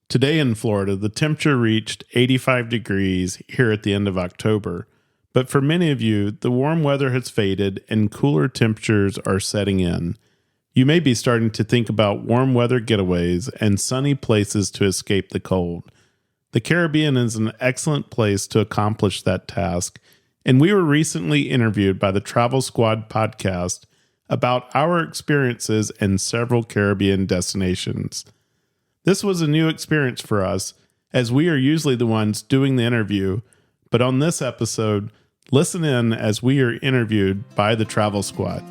Today in Florida, the temperature reached 85 degrees here at the end of October. But for many of you, the warm weather has faded and cooler temperatures are setting in. You may be starting to think about warm weather getaways and sunny places to escape the cold. The Caribbean is an excellent place to accomplish that task, and we were recently interviewed by the Travel Squad podcast about our experiences in several Caribbean destinations. This was a new experience for us, as we are usually the ones doing the interview, but on this episode, listen in as we are interviewed by the Travel Squad.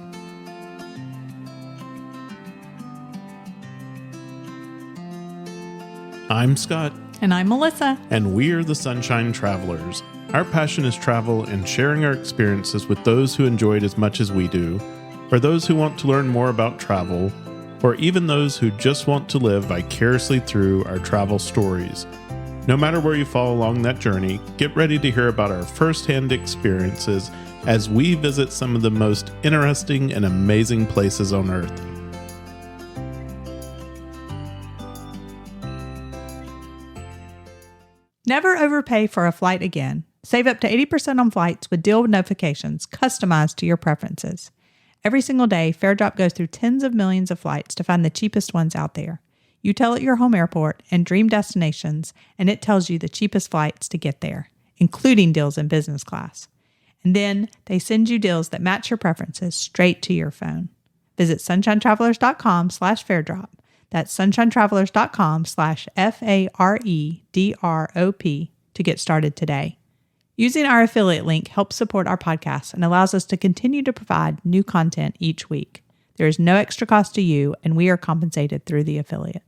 I'm Scott. And I'm Melissa. And we are the Sunshine Travelers. Our passion is travel and sharing our experiences with those who enjoy it as much as we do, or those who want to learn more about travel, or even those who just want to live vicariously through our travel stories. No matter where you fall along that journey, get ready to hear about our firsthand experiences as we visit some of the most interesting and amazing places on Earth. Never overpay for a flight again. Save up to 80% on flights with deal notifications customized to your preferences. Every single day, FareDrop goes through tens of millions of flights to find the cheapest ones out there. You tell it your home airport and dream destinations, and it tells you the cheapest flights to get there, including deals in business class. And then they send you deals that match your preferences straight to your phone. Visit sunshinetravelers.com/FareDrop. That's sunshinetravelers.com/FareDrop to get started today. Using our affiliate link helps support our podcast and allows us to continue to provide new content each week. There is no extra cost to you, and we are compensated through the affiliate.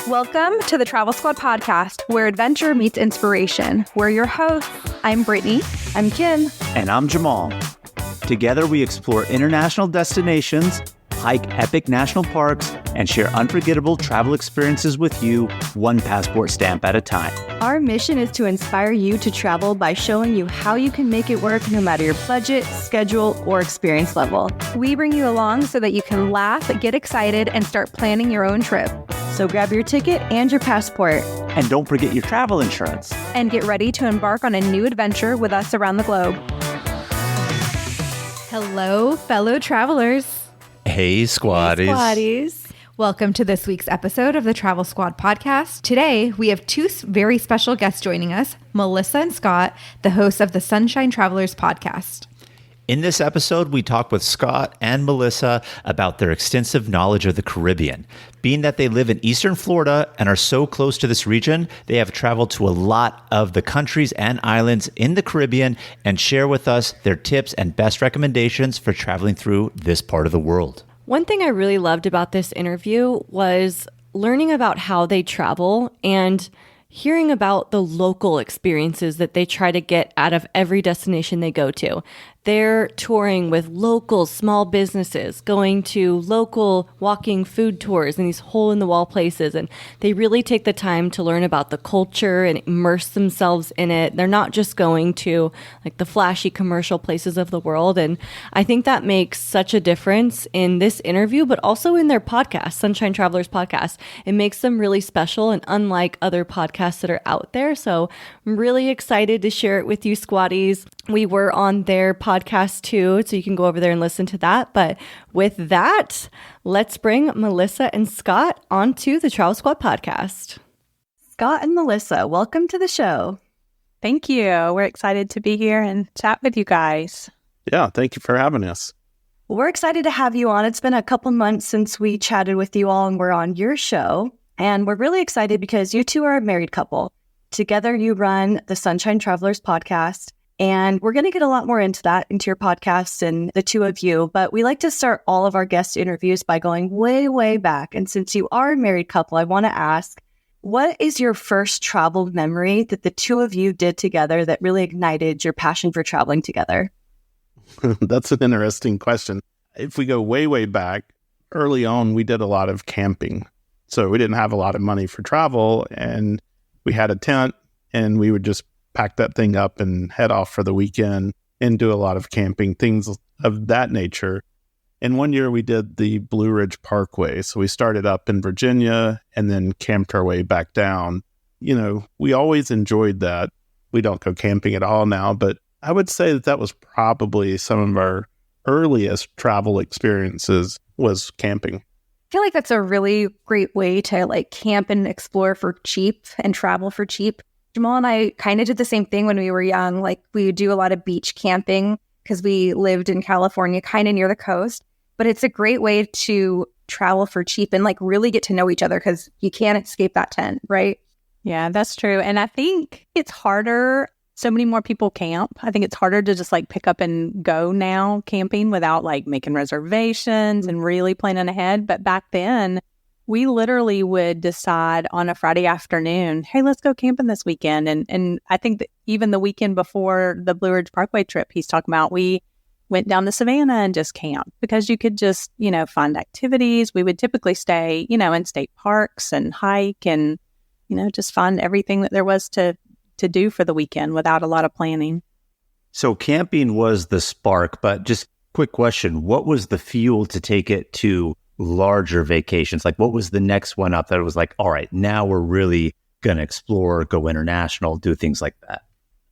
Welcome to the Travel Squad podcast, where adventure meets inspiration. We're your hosts. I'm Brittany. I'm Kim. And I'm Jamal. Together we explore international destinations, hike epic national parks, and share unforgettable travel experiences with you, one passport stamp at a time. Our mission is to inspire you to travel by showing you how you can make it work no matter your budget, schedule, or experience level. We bring you along so that you can laugh, get excited, and start planning your own trip. So grab your ticket and your passport. And don't forget your travel insurance. And get ready to embark on a new adventure with us around the globe. Hello, fellow travelers. Hey, Squaddies. Hey, Squaddies. Welcome to this week's episode of the Travel Squad podcast. Today, we have two very special guests joining us, Melissa and Scott, the hosts of the Sunshine Travelers podcast. In this episode, we talk with Scott and Melissa about their extensive knowledge of the Caribbean. Being that they live in Eastern Florida and are so close to this region, they have traveled to a lot of the countries and islands in the Caribbean and share with us their tips and best recommendations for traveling through this part of the world. One thing I really loved about this interview was learning about how they travel and hearing about the local experiences that they try to get out of every destination they go to. They're touring with local small businesses, going to local walking food tours and these hole-in-the-wall places. And they really take the time to learn about the culture and immerse themselves in it. They're not just going to like the flashy commercial places of the world. And I think that makes such a difference in this interview, but also in their podcast, Sunshine Travelers podcast. It makes them really special and unlike other podcasts that are out there. So I'm really excited to share it with you, Squaddies. We were on their podcast too, so you can go over there and listen to that. But with that, let's bring Melissa and Scott onto the Travel Squad podcast. Scott and Melissa, welcome to the show. Thank you. We're excited to be here and chat with you guys. Yeah, thank you for having us. We're excited to have you on. It's been a couple months since we chatted with you all and we're on your show. And we're really excited because you two are a married couple. Together, you run the Sunshine Travelers podcast. And we're going to get a lot more into that, into your podcast and the two of you. But we like to start all of our guest interviews by going way, way back. And since you are a married couple, I want to ask, what is your first travel memory that the two of you did together that really ignited your passion for traveling together? That's an interesting question. If we go way, way back, early on, we did a lot of camping. So we didn't have a lot of money for travel. And we had a tent and we would just pack that thing up and head off for the weekend and do a lot of camping, things of that nature. And one year we did the Blue Ridge Parkway. So we started up in Virginia and then camped our way back down. We always enjoyed that. We don't go camping at all now, but I would say that was probably some of our earliest travel experiences was camping. I feel like that's a really great way to like camp and explore for cheap and travel for cheap. Jamal and I kind of did the same thing when we were young. Like we would do a lot of beach camping because we lived in California, kind of near the coast. But it's a great way to travel for cheap and like really get to know each other because you can't escape that tent, right? Yeah, that's true. And I think it's harder. So many more people camp. I think it's harder to just like pick up and go now camping without like making reservations and really planning ahead. But back then, we literally would decide on a Friday afternoon, hey, let's go camping this weekend. And I think that even the weekend before the Blue Ridge Parkway trip he's talking about, we went down to Savannah and just camped because you could just, find activities. We would typically stay, in state parks and hike and, just find everything that there was to do for the weekend without a lot of planning. So camping was the spark, but just quick question, what was the fuel to take it to larger vacations? Like what was the next one up that it was like, all right, now we're really going to explore, go international, do things like that?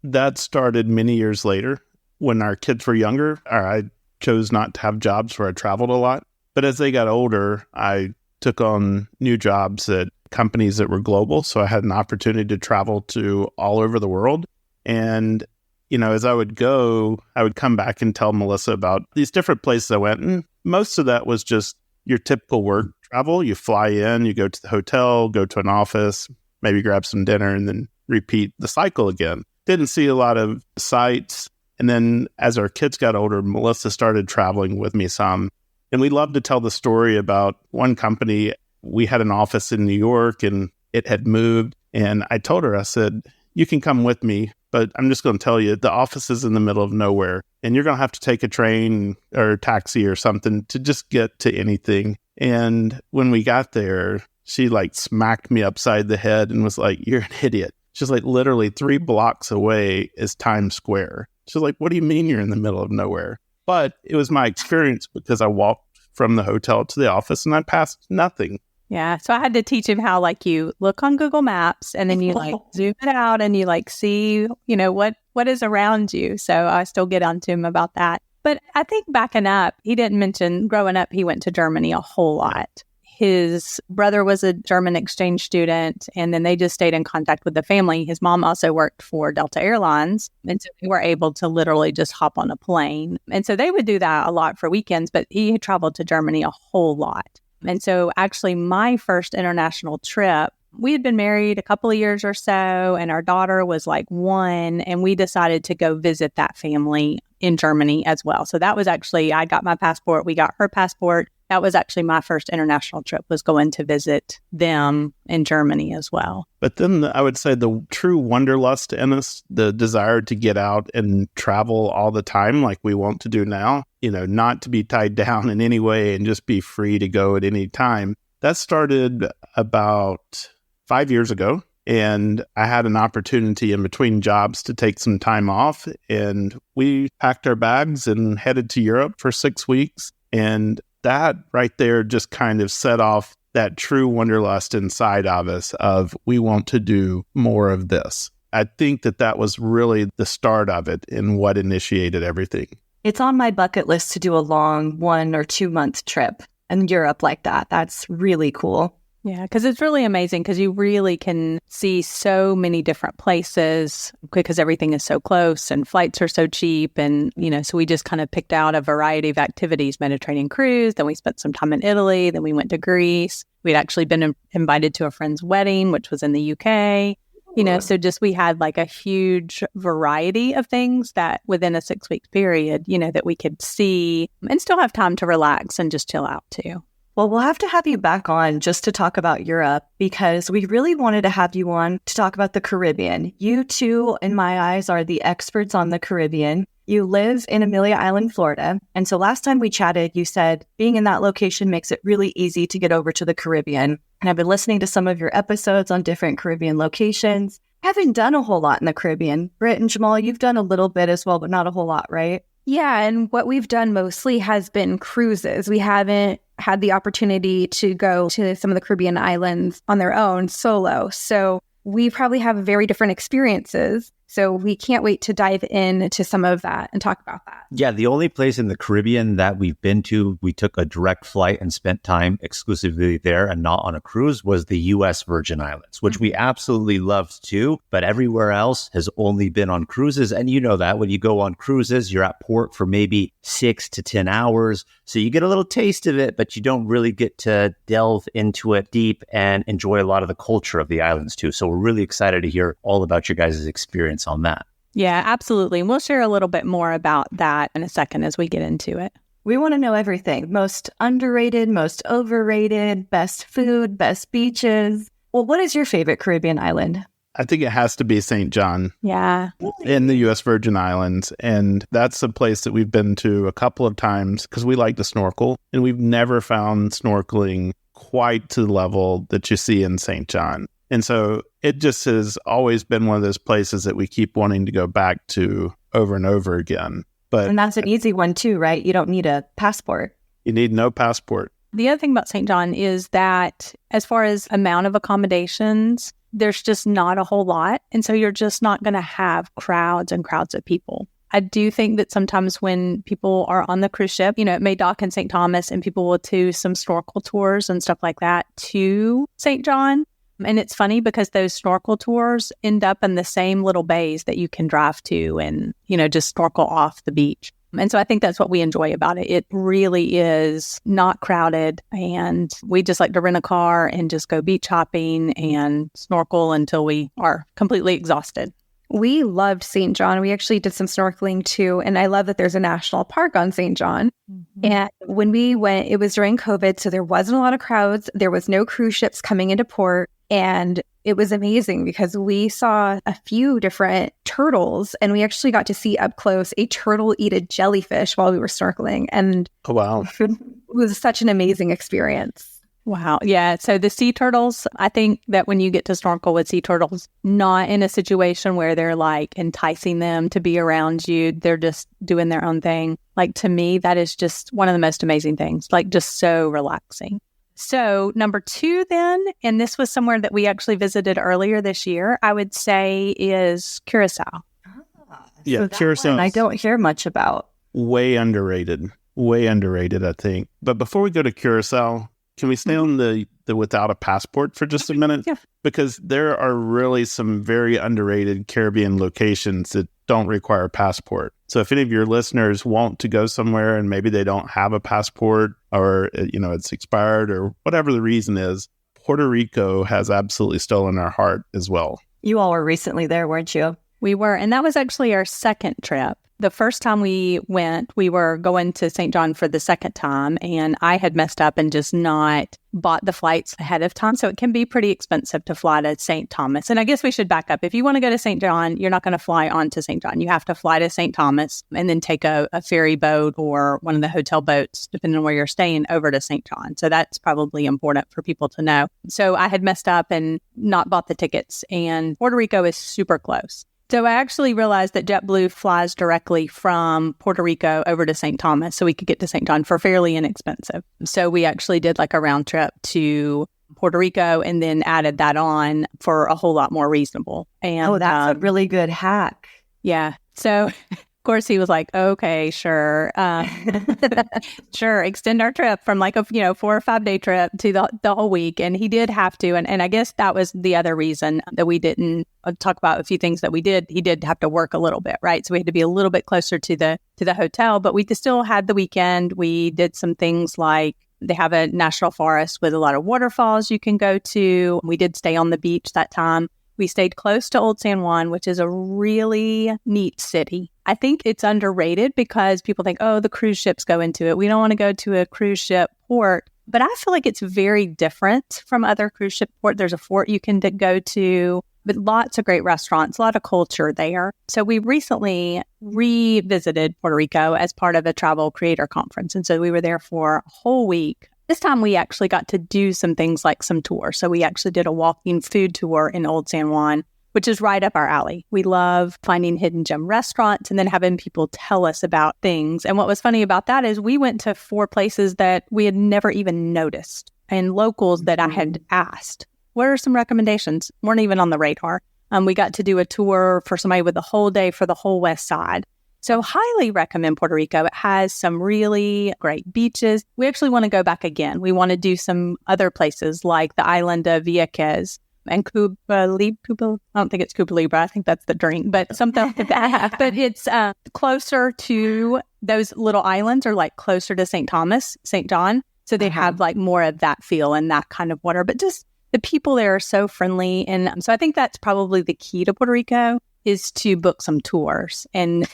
That started many years later when our kids were younger. I chose not to have jobs where I traveled a lot. But as they got older, I took on new jobs at companies that were global. So I had an opportunity to travel to all over the world. And, as I would go, I would come back and tell Melissa about these different places I went. And most of that was just your typical work travel. You fly in, you go to the hotel, go to an office, maybe grab some dinner, and then repeat the cycle again. Didn't see a lot of sights. And then as our kids got older, Melissa started traveling with me some. And we love to tell the story about one company. We had an office in New York and it had moved. And I told her, I said, you can come with me, but I'm just going to tell you, the office is in the middle of nowhere. And you're going to have to take a train or a taxi or something to just get to anything. And when we got there, she like smacked me upside the head and was like, you're an idiot. She's like, literally 3 blocks away is Times Square. She's like, what do you mean you're in the middle of nowhere? But it was my experience because I walked from the hotel to the office and I passed nothing. Yeah. So I had to teach him how like you look on Google Maps and then you like zoom it out and you like see, what is around you. So I still get onto him about that. But I think backing up, he didn't mention growing up, he went to Germany a whole lot. His brother was a German exchange student, and then they just stayed in contact with the family. His mom also worked for Delta Airlines, and so they were able to literally just hop on a plane. And so they would do that a lot for weekends, but he had traveled to Germany a whole lot. And so actually my first international trip, we had been married a couple of years or so, and our daughter was like 1, and we decided to go visit that family in Germany as well. So that was actually, I got my passport, we got her passport. That was actually my first international trip, was going to visit them in Germany as well. But then I would say the true wanderlust in us, the desire to get out and travel all the time like we want to do now, not to be tied down in any way and just be free to go at any time. That started about 5 years ago. And I had an opportunity in between jobs to take some time off. And we packed our bags and headed to Europe for 6 weeks. And that right there just kind of set off that true wanderlust inside of us of we want to do more of this. I think that was really the start of it and what initiated everything. It's on my bucket list to do a long 1 or 2 month trip in Europe like that. That's really cool. Yeah, because it's really amazing because you really can see so many different places because everything is so close and flights are so cheap. And, so we just kind of picked out a variety of activities, Mediterranean cruise, then we spent some time in Italy, then we went to Greece. We'd actually been invited to a friend's wedding, which was in the UK. So just we had like a huge variety of things that within a 6-week period, that we could see and still have time to relax and just chill out too. Well, we'll have to have you back on just to talk about Europe because we really wanted to have you on to talk about the Caribbean. You two, in my eyes, are the experts on the Caribbean. You live in Amelia Island, Florida. And so last time we chatted, you said being in that location makes it really easy to get over to the Caribbean. And I've been listening to some of your episodes on different Caribbean locations. I haven't done a whole lot in the Caribbean. Britt and Jamal, you've done a little bit as well, but not a whole lot, right? Yeah, and what we've done mostly has been cruises. We haven't had the opportunity to go to some of the Caribbean islands on their own solo. So we probably have very different experiences. So we can't wait to dive into some of that and talk about that. Yeah, the only place in the Caribbean that we've been to, we took a direct flight and spent time exclusively there and not on a cruise, was the U.S. Virgin Islands, which we absolutely loved too. But everywhere else has only been on cruises. And you know that when you go on cruises, you're at port for maybe 6 to 10 hours. So you get a little taste of it, but you don't really get to delve into it deep and enjoy a lot of the culture of the islands too. So we're really excited to hear all about your guys' experience on that. Yeah, absolutely. And we'll share a little bit more about that in a second as we get into it. We want to know everything. Most underrated, most overrated, best food, best beaches. Well, what is your favorite Caribbean island? I think it has to be St. John Yeah. in the U.S. Virgin Islands. And that's a place that we've been to a couple of times because we like to snorkel. And we've never found snorkeling quite to the level that you see in St. John. And so it just has always been one of those places that we keep wanting to go back to over and over again. But And that's an easy one too, right? You don't need a passport. you need no passport. The other thing about St. John is that as far as amount of accommodations, there's just not a whole lot. And so you're just not going to have crowds and crowds of people. I do think that sometimes when people are on the cruise ship, it may dock in St. Thomas and people will do some snorkel tours and stuff like that to St. John. And it's funny because those snorkel tours end up in the same little bays that you can drive to and, just snorkel off the beach. And so I think that's what we enjoy about it. It really is not crowded. And we just like to rent a car and just go beach hopping and snorkel until we are completely exhausted. We loved St. John. We actually did some snorkeling too. And I love that there's a national park on St. John. Mm-hmm. And when we went, it was during COVID. So there wasn't a lot of crowds. There was no cruise ships coming into port. And it was amazing because we saw a few different turtles and we actually got to see up close a turtle eat a jellyfish while we were snorkeling. And Oh, wow. it was such an amazing experience. Wow. Yeah. So the sea turtles, I think that when you get to snorkel with sea turtles, not in a situation where they're like enticing them to be around you, they're just doing their own thing. Like to me, that is just one of the most amazing things, like just so relaxing. So number 2 then, and this was somewhere that we actually visited earlier this year, I would say is Curacao. Yeah, So that Curacao. one I don't hear much about. Way underrated, I think. But before we go to Curacao, can we stay on the without a passport for just a minute? Yeah. Because there are really some very underrated Caribbean locations that don't require a passport. So if any of your listeners want to go somewhere and maybe they don't have a passport or, it's expired or whatever the reason is, Puerto Rico has absolutely stolen our heart as well. You all were recently there, weren't you? We were, and that was actually our second trip. The first time we went, we were going to St. John for the second time, and I had messed up and just not bought the flights ahead of time. So it can be pretty expensive to fly to St. Thomas. And I guess we should back up. If you want to go to St. John, you're not going to fly on to St. John. You have to fly to St. Thomas and then take a ferry boat or one of the hotel boats, depending on where you're staying, over to St. John. So that's probably important for people to know. So I had messed up and not bought the tickets, and Puerto Rico is super close. So I actually realized that JetBlue flies directly from Puerto Rico over to St. Thomas so we could get to St. John for fairly inexpensive. So we actually did like a round trip to Puerto Rico and then added that on for a whole lot more reasonable. And That's a really good hack. yeah. So of course he was like, okay, sure. Sure. Extend our trip from like a 4 or 5 day trip to the whole week. And he did have to. And I guess that was the other reason that we didn't talk about a few things that we did. He did have to work a little bit, right? So we had to be a little bit closer to the hotel, but we still had the weekend. We did some things like they have a national forest with a lot of waterfalls you can go to. We did stay on the beach that time. We stayed close to Old San Juan, which is a really neat city. I think it's underrated because people think, oh, the cruise ships go into it. We don't want to go to a cruise ship port. But I feel like it's very different from other cruise ship ports. There's a fort you can go to, but lots of great restaurants, a lot of culture there. So we recently revisited Puerto Rico as part of a travel creator conference. And so we were there for a whole week. This time we actually got to do some things like some tours. So we actually did a walking food tour in Old San Juan, which is right up our alley. We love finding hidden gem restaurants and then having people tell us about things. And what was funny about that is we went to 4 places that we had never even noticed, and locals that I had asked, what are some recommendations? Weren't even on the radar. We got to do a tour for somebody with a whole day for the whole West Side. So highly recommend Puerto Rico. It has some really great beaches. We actually want to go back again. We want to do some other places like the island of Vieques and Cuba Libre. I don't think it's Cuba Libre. I think that's the drink, but something like that. But it's closer to those little islands, or like closer to St. Thomas, St. John. So they have like more of that feel and that kind of water, but just the people there are so friendly. And so I think that's probably the key to Puerto Rico, is to book some tours and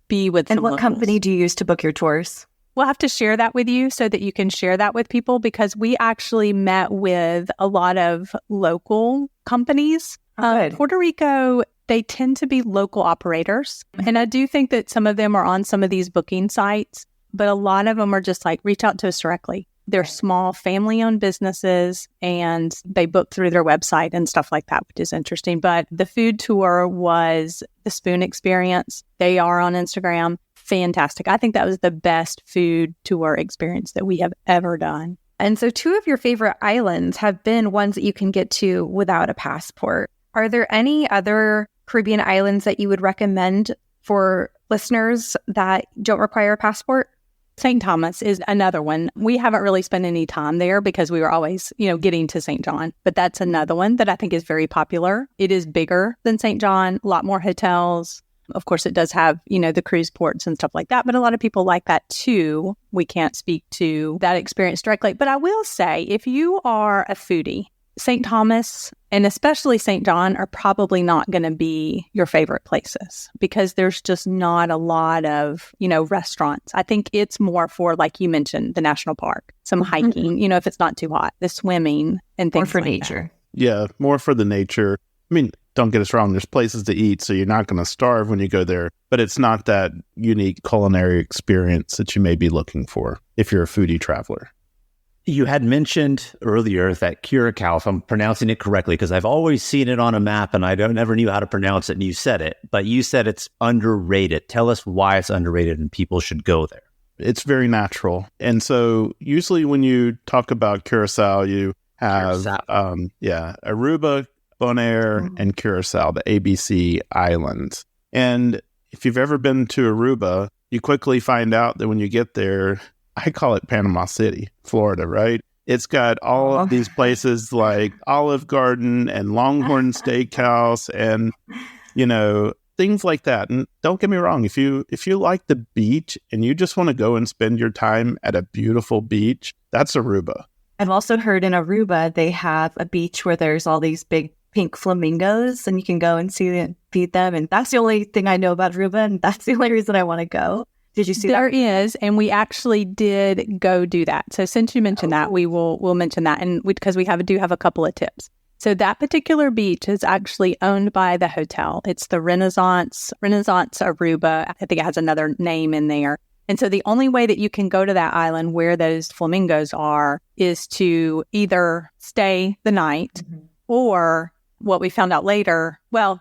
be with And some what locals. company do you use to book your tours? We'll have to share that with you so that you can share that with people, because we actually met with a lot of local companies. Good. Puerto Rico, they tend to be local operators. And I do think that some of them are on some of these booking sites, but a lot of them are just like, reach out to us directly. They're small family-owned businesses, and they book through their website and stuff like that, which is interesting. But the food tour was the Spoon Experience. They are on Instagram. Fantastic. I think that was the best food tour experience that we have ever done. And so 2 of your favorite islands have been ones that you can get to without a passport. Are there any other Caribbean islands that you would recommend for listeners that don't require a passport? St. Thomas is another one. We haven't really spent any time there because we were always, getting to St. John. But that's another one that I think is very popular. It is bigger than St. John, a lot more hotels. Of course, it does have, the cruise ports and stuff like that. But a lot of people like that too. We can't speak to that experience directly. But I will say, if you are a foodie, St. Thomas and especially St. John are probably not going to be your favorite places, because there's just not a lot of, restaurants. I think it's more for, like you mentioned, the national park, some hiking, if it's not too hot, the swimming and things Or for like nature. Yeah, more for the nature. I mean, don't get us wrong, there's places to eat, so you're not going to starve when you go there, but it's not that unique culinary experience that you may be looking for if you're a foodie traveler. You had mentioned earlier that Curacao, if I'm pronouncing it correctly, because I've always seen it on a map and I never knew how to pronounce it, and you said it, but you said it's underrated. Tell us why it's underrated and people should go there. It's very natural. And so usually when you talk about Curacao, you have Aruba, Bonaire, and Curacao, the ABC islands. And if you've ever been to Aruba, you quickly find out that when you get there, I call it Panama City, Florida, right? It's got all of these places like Olive Garden and Longhorn Steakhouse and, things like that. And don't get me wrong, if you like the beach and you just want to go and spend your time at a beautiful beach, that's Aruba. I've also heard in Aruba, they have a beach where there's all these big pink flamingos, and you can go and feed them. And that's the only thing I know about Aruba, and that's the only reason I want to go. Did you see There that? is, and we actually did go do that. So since you mentioned that, we'll mention that, and because we do have a couple of tips. So that particular beach is actually owned by the hotel. It's the Renaissance Aruba. I think it has another name in there. And so the only way that you can go to that island where those flamingos are is to either stay the night or what we found out later,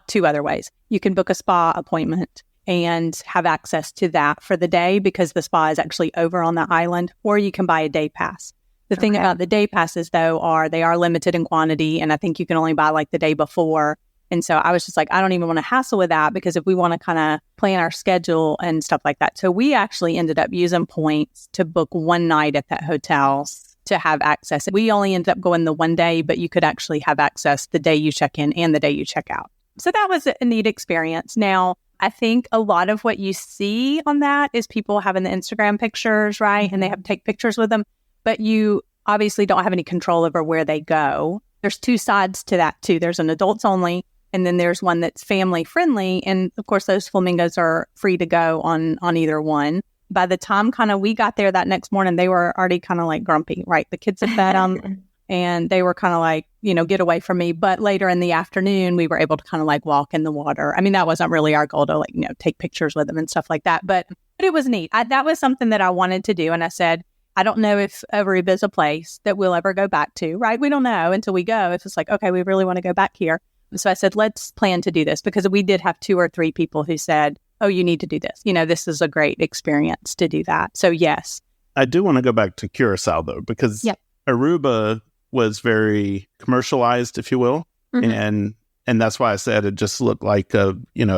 2 other ways. You can book a spa appointment and have access to that for the day, because the spa is actually over on the island, or you can buy a day pass. The thing about the day passes, though, they are limited in quantity, and I think you can only buy like the day before. And so I was just like, I don't even want to hassle with that, because if we want to kind of plan our schedule and stuff like that. So we actually ended up using points to book one night at that hotel to have access. We only ended up going the one day, but you could actually have access the day you check in and the day you check out. So that was a neat experience. Now, I think a lot of what you see on that is people having the Instagram pictures, right? And they have to take pictures with them, but you obviously don't have any control over where they go. There's 2 sides to that too. There's an adults only, and then there's one that's family friendly. And of course, those flamingos are free to go on either one. By the time we got there that next morning, they were already kind of like grumpy, right? The kids had fed them. And they were kind of like, get away from me. But later in the afternoon, we were able to kind of like walk in the water. I mean, that wasn't really our goal to take pictures with them and stuff like that. But it was neat. That was something that I wanted to do. And I said, I don't know if Aruba is a place that we'll ever go back to, right? We don't know until we go. It's just like, okay, we really want to go back here. So I said, let's plan to do this, because we did have 2 or 3 people who said, oh, you need to do this. This is a great experience to do that. So yes. I do want to go back to Curacao, though, because Aruba was very commercialized, if you will. And that's why I said it just looked like a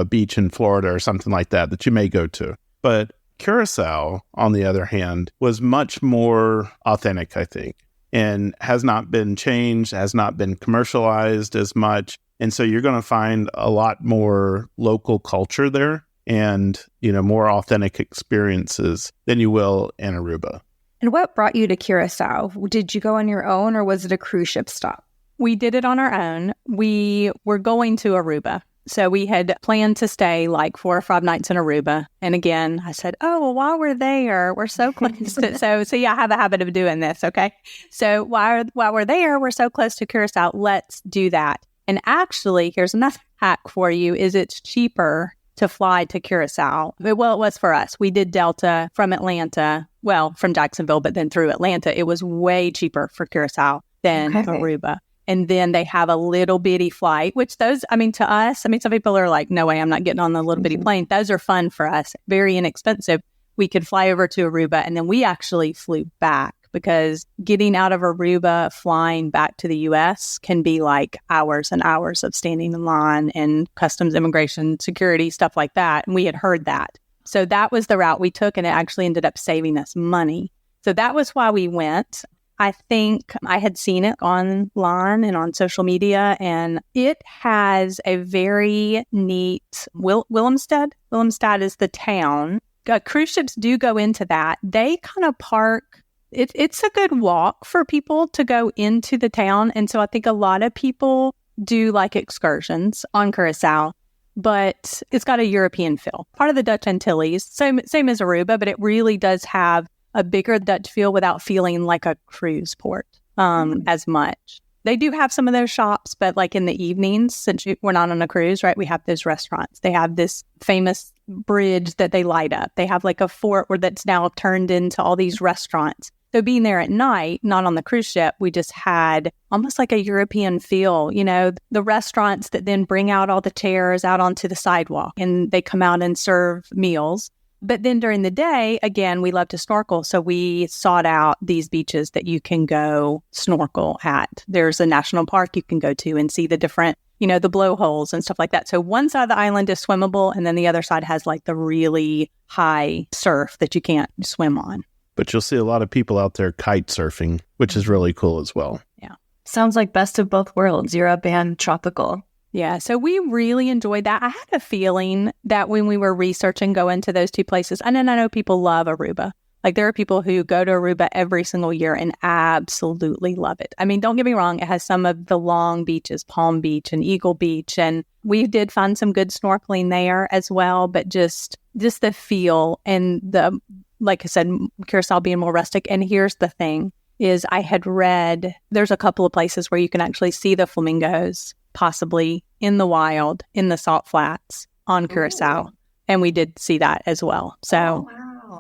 beach in Florida or something like that you may go to. But Curacao, on the other hand, was much more authentic, I think, and has not been changed, has not been commercialized as much. And so you're going to find a lot more local culture there and, more authentic experiences than you will in Aruba. And what brought you to Curacao? Did you go on your own, or was it a cruise ship stop? We did it on our own. We were going to Aruba. So we had planned to stay like 4 or 5 nights in Aruba. And again, I said, oh, well, while we're there, we're so close to, so yeah, I have a habit of doing this. Okay. So while we're there, we're so close to Curacao, let's do that. And actually, here's another hack for you, is it's cheaper to fly to Curacao. Well, it was for us. We did Delta from Atlanta, from Jacksonville, but then through Atlanta. It was way cheaper for Curacao than Aruba. And then they have a little bitty flight, which those, to us, some people are like, no way, I'm not getting on the little bitty plane. Those are fun for us, very inexpensive. We could fly over to Aruba, and then we actually flew back, because getting out of Aruba, flying back to the U.S. can be like hours and hours of standing in line and customs, immigration, security, stuff like that. And we had heard that. So that was the route we took, and it actually ended up saving us money. So that was why we went. I think I had seen it online and on social media, and it has a very neat Willemstad. Willemstad is the town. Cruise ships do go into that. They kind of park. It's a good walk for people to go into the town. And so I think a lot of people do like excursions on Curacao, but it's got a European feel. Part of the Dutch Antilles, same as Aruba, but it really does have a bigger Dutch feel without feeling like a cruise port as much. They do have some of those shops, but like in the evenings, since we're not on a cruise, right, we have those restaurants. They have this famous bridge that they light up. They have like a fort that's now turned into all these restaurants. So being there at night, not on the cruise ship, we just had almost like a European feel, the restaurants that then bring out all the chairs out onto the sidewalk, and they come out and serve meals. But then during the day, again, we love to snorkel. So we sought out these beaches that you can go snorkel at. There's a national park you can go to and see the different, the blowholes and stuff like that. So one side of the island is swimmable, and then the other side has like the really high surf that you can't swim on. But you'll see a lot of people out there kite surfing, which is really cool as well. Yeah. Sounds like best of both worlds. You're up and tropical. Yeah, so we really enjoyed that. I had a feeling that when we were researching going to those 2 places, and then I know people love Aruba. Like there are people who go to Aruba every single year and absolutely love it. Don't get me wrong, it has some of the long beaches, Palm Beach and Eagle Beach, and we did find some good snorkeling there as well, but just the feel and the, like I said, Curacao being more rustic. And here's the thing, is I had read there's a couple of places where you can actually see the flamingos possibly in the wild, in the salt flats on Curacao. Ooh. And we did see that as well. So,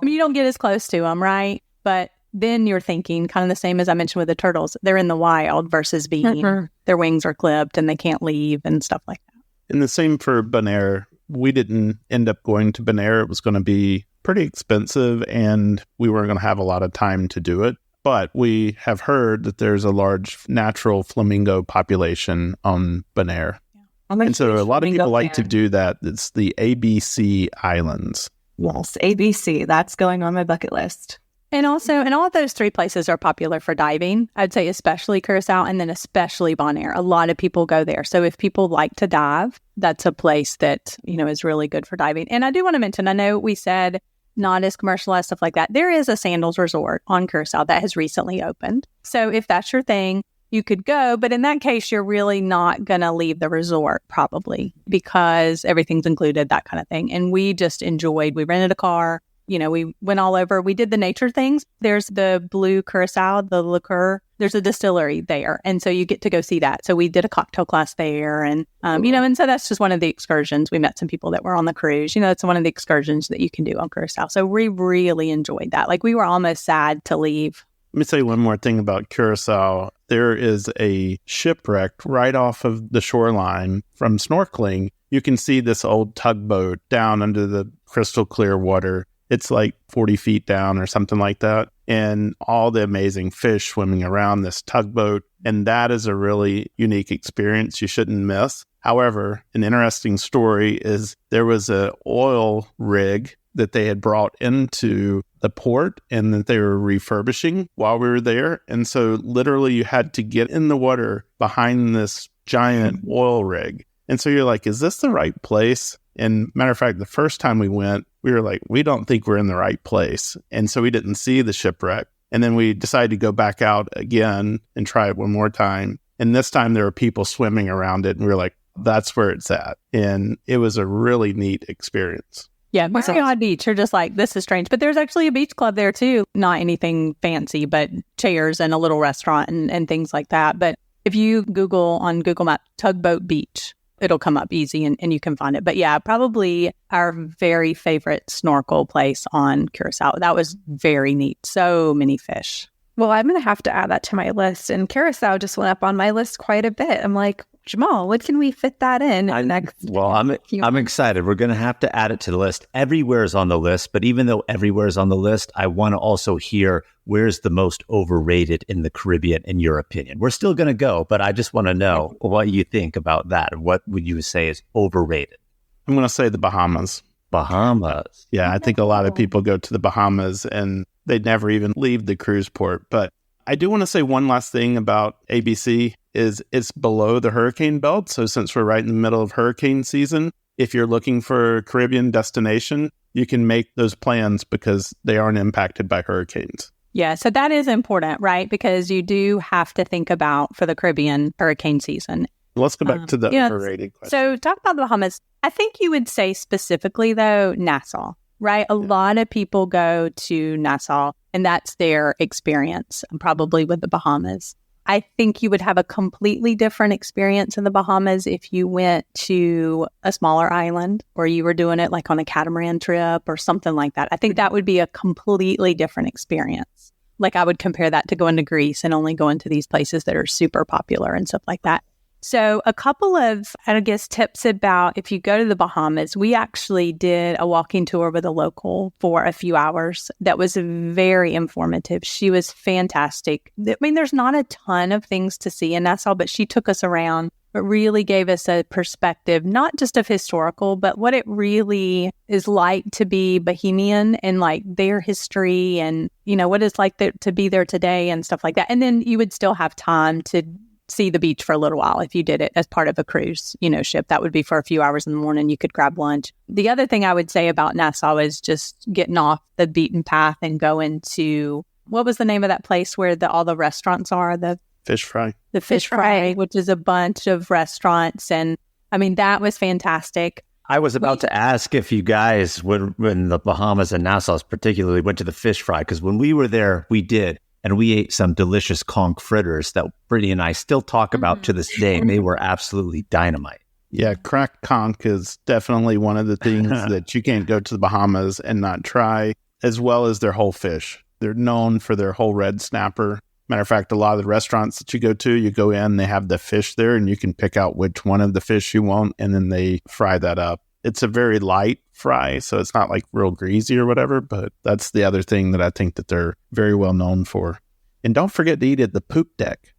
you don't get as close to them, right? But then you're thinking kind of the same as I mentioned with the turtles. They're in the wild versus being, their wings are clipped and they can't leave and stuff like that. And the same for Bonaire. We didn't end up going to Bonaire. It was going to be pretty expensive, and we weren't going to have a lot of time to do it. But we have heard that there's a large natural flamingo population on Bonaire. And so a lot of people like to do that. It's the ABC Islands. Yes, ABC. That's going on my bucket list. And also, and all of those 3 places are popular for diving. I'd say especially Curacao and then especially Bonaire. A lot of people go there. So if people like to dive, that's a place that, is really good for diving. And I do want to mention, I know we said not as commercialized, stuff like that. There is a sandals resort on Curacao that has recently opened. So if that's your thing, you could go. But in that case, you're really not going to leave the resort probably, because everything's included, that kind of thing. And we just enjoyed, we rented a car, we went all over. We did the nature things. There's the Blue Curacao, the liqueur. There's a distillery there. And so you get to go see that. So we did a cocktail class there. And, and so that's just one of the excursions. We met some people that were on the cruise. It's one of the excursions that you can do on Curacao. So we really enjoyed that. Like we were almost sad to leave. Let me say one more thing about Curacao. there is a shipwreck right off of the shoreline from snorkeling. You can see this old tugboat down under the crystal clear water. It's like 40 feet down or something like that. And all the amazing fish swimming around this tugboat. And that is a really unique experience you shouldn't miss. However, an interesting story is there was an oil rig that they had brought into the port and that they were refurbishing while we were there. And so literally you had to get in the water behind this giant oil rig. And so you're like, is this the right place? And matter of fact, the first time we went, we were like, we don't think we're in the right place. And so we didn't see the shipwreck. And then we decided to go back out again and try it one more time. And this time there were people swimming around it. And we were like, that's where it's at. And it was a really neat experience. Yeah, Marriott Beach, you're just like, this is strange. But there's actually a beach club there too. Not anything fancy, but chairs and a little restaurant and things like that. But if you Google on Google Maps, Tugboat Beach, it'll come up easy and you can find it. But yeah, probably our very favorite snorkel place on Curacao. That was very neat. So many fish. Well, I'm going to have to add that to my list. And Curacao just went up on my list quite a bit. I'm like, Jamal, what can we fit that in next? Well, I'm excited. We're going to have to add it to the list. Everywhere is on the list, but even though everywhere is on the list, I want to also hear where's the most overrated in the Caribbean, in your opinion. We're still going to go, but I just want to know what you think about that. What would you say is overrated? I'm going to say the Bahamas. Bahamas. Yeah, I think a lot of people go to the Bahamas and they never even leave the cruise port. But I do want to say one last thing about ABC is it's below the hurricane belt. So since we're right in the middle of hurricane season, if you're looking for a Caribbean destination, you can make those plans because they aren't impacted by hurricanes. Yeah, so that is important, right? Because you do have to think about for the Caribbean hurricane season. Let's go back to the overrated question. So talk about the Bahamas. I think you would say specifically, though, Nassau, right? A lot of people go to Nassau, and that's their experience, probably with the Bahamas. I think you would have a completely different experience in the Bahamas if you went to a smaller island or you were doing it like on a catamaran trip or something like that. I think that would be a completely different experience. Like I would compare that to going to Greece and only going to these places that are super popular and stuff like that. So a couple of, I guess, tips about if you go to the Bahamas, we actually did a walking tour with a local for a few hours. That was very informative. She was fantastic. I mean, there's not a ton of things to see in Nassau, but she took us around, but really gave us a perspective, not just of historical, but what it really is like to be Bahamian and like their history and, you know, what it's like to be there today and stuff like that. And then you would still have time to see the beach for a little while if you did it as part of a cruise, ship. That would be for a few hours in the morning. You could grab lunch. The other thing I would say about Nassau is just getting off the beaten path and going to, what was the name of that place where all the restaurants are? The Fish Fry. The Fish Fry, which is a bunch of restaurants. And I mean, that was fantastic. I was about to ask if you guys, when the Bahamas and Nassau particularly, went to the Fish Fry, because when we were there, we did. And we ate some delicious conch fritters that Brittany and I still talk about to this day. And they were absolutely dynamite. Yeah, cracked conch is definitely one of the things that you can't go to the Bahamas and not try, as well as their whole fish. They're known for their whole red snapper. Matter of fact, a lot of the restaurants that you go in, they have the fish there and you can pick out which one of the fish you want and then they fry that up. It's a very light fry, so it's not like real greasy or whatever, but that's the other thing that I think that they're very well known for. And don't forget to eat at the poop deck.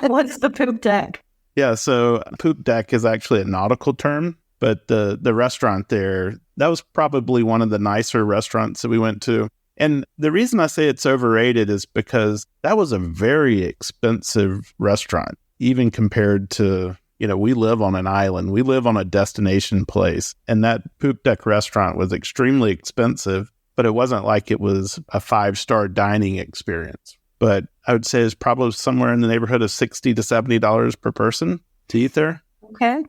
What's the poop deck? Yeah, so poop deck is actually a nautical term, but the restaurant there, that was probably one of the nicer restaurants that we went to. And the reason I say it's overrated is because that was a very expensive restaurant, even compared to, we live on an island. We live on a destination place. And that poop deck restaurant was extremely expensive, but it wasn't like it was a 5-star dining experience. But I would say it's probably somewhere in the neighborhood of $60 to $70 per person to eat there. Okay.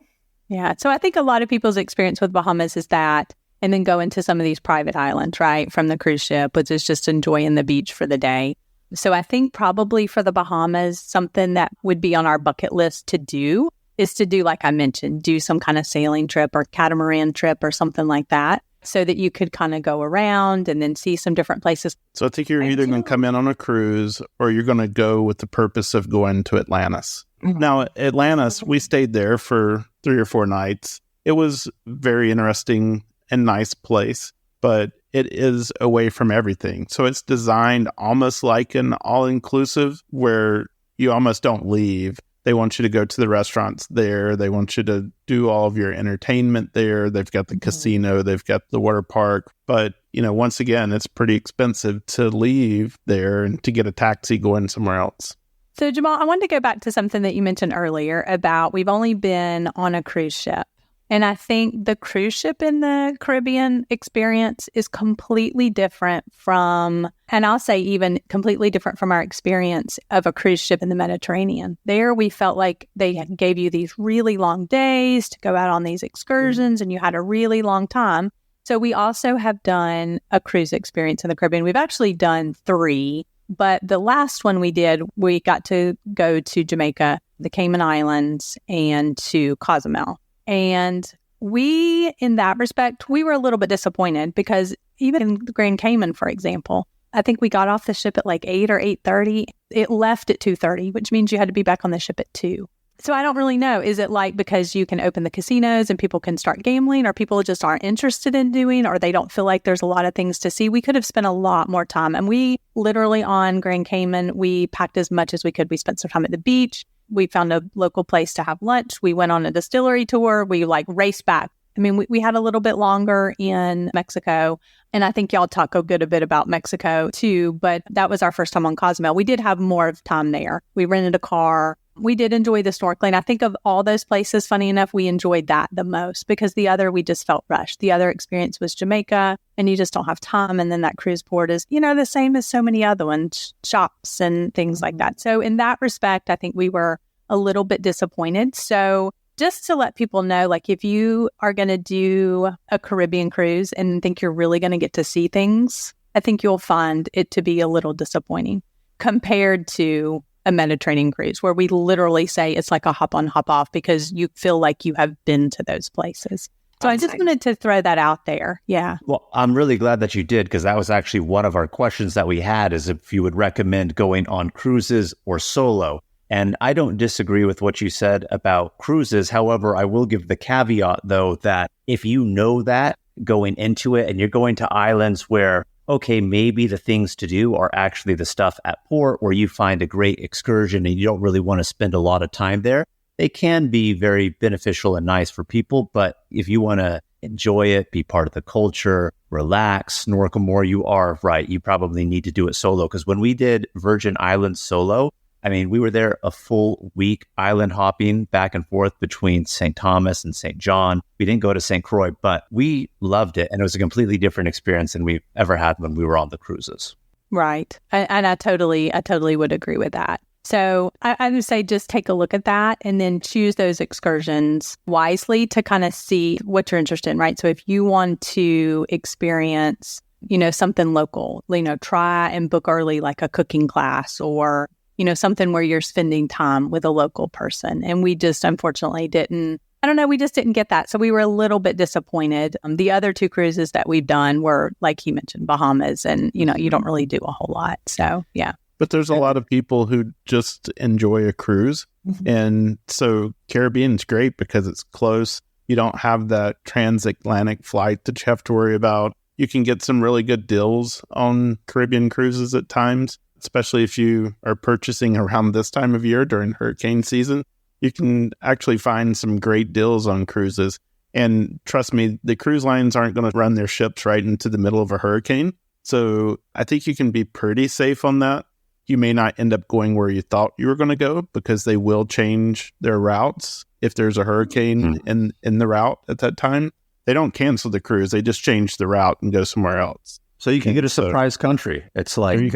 Yeah. So I think a lot of people's experience with Bahamas is that, and then go into some of these private islands, right, from the cruise ship, which is just enjoying the beach for the day. So I think probably for the Bahamas, something that would be on our bucket list to do is to do, like I mentioned, do some kind of sailing trip or catamaran trip or something like that. so that you could kind of go around and then see some different places. So I think you're either going to come in on a cruise or you're going to go with the purpose of going to Atlantis. Now, Atlantis, we stayed there for 3 or 4 nights. It was very interesting and nice place, but it is away from everything. So it's designed almost like an all-inclusive where you almost don't leave. They want you to go to the restaurants there. They want you to do all of your entertainment there. They've got the casino. They've got the water park. But, once again, it's pretty expensive to leave there and to get a taxi going somewhere else. So, Jamal, I wanted to go back to something that you mentioned earlier about we've only been on a cruise ship. And I think the cruise ship in the Caribbean experience is completely different from, and I'll say even completely different from our experience of a cruise ship in the Mediterranean. There, we felt like they gave you these really long days to go out on these excursions and you had a really long time. So we also have done a cruise experience in the Caribbean. We've actually done 3, but the last one we did, we got to go to Jamaica, the Cayman Islands, and to Cozumel. And we, in that respect, we were a little bit disappointed because even in the Grand Cayman, for example, I think we got off the ship at like 8 or 8:30. It left at 2:30, which means you had to be back on the ship at 2. So I don't really know. Is it like because you can open the casinos and people can start gambling, or people just aren't interested in doing, or they don't feel like there's a lot of things to see? We could have spent a lot more time. And we literally on Grand Cayman, we packed as much as we could. We spent some time at the beach. We found a local place to have lunch. We went on a distillery tour. We raced back. I mean, we had a little bit longer in Mexico. And I think y'all talk a good bit about Mexico too. But that was our first time on Cozumel. We did have more of time there. We rented a car. We did enjoy the snorkeling. I think of all those places, funny enough, we enjoyed that the most because the other, we just felt rushed. The other experience was Jamaica and you just don't have time. And then that cruise port is, the same as so many other ones, shops and things like that. So in that respect, I think we were a little bit disappointed. So just to let people know, if you are going to do a Caribbean cruise and think you're really going to get to see things, I think you'll find it to be a little disappointing compared to a Mediterranean cruise where we literally say it's like a hop on, hop off because you feel like you have been to those places. So I just wanted to throw that out there. Yeah. Well, I'm really glad that you did because that was actually one of our questions that we had is if you would recommend going on cruises or solo. And I don't disagree with what you said about cruises. However, I will give the caveat, though, that if you know that going into it and you're going to islands where, okay, maybe the things to do are actually the stuff at port where you find a great excursion and you don't really want to spend a lot of time there, they can be very beneficial and nice for people. But if you want to enjoy it, be part of the culture, relax, snorkel more, you are right. You probably need to do it solo. Because when we did Virgin Islands solo, I mean, we were there a full week island hopping back and forth between St. Thomas and St. John. We didn't go to St. Croix, but we loved it. And it was a completely different experience than we've ever had when we were on the cruises. Right. And I totally would agree with that. So I would say just take a look at that and then choose those excursions wisely to kind of see what you're interested in, right? So if you want to experience, something local, try and book early, like a cooking class or something where you're spending time with a local person. And we just unfortunately we just didn't get that. So we were a little bit disappointed. The other 2 cruises that we've done were, like you mentioned, Bahamas. And, you don't really do a whole lot. So, yeah. But there's a lot of people who just enjoy a cruise. Mm-hmm. And so Caribbean's great because it's close. You don't have that transatlantic flight that you have to worry about. You can get some really good deals on Caribbean cruises at times. Especially if you are purchasing around this time of year during hurricane season, you can actually find some great deals on cruises. And trust me, the cruise lines aren't going to run their ships right into the middle of a hurricane. So I think you can be pretty safe on that. You may not end up going where you thought you were going to go because they will change their routes if there's a hurricane in the route at that time. They don't cancel the cruise. They just change the route and go somewhere else. So you can get a surprise country. It's like...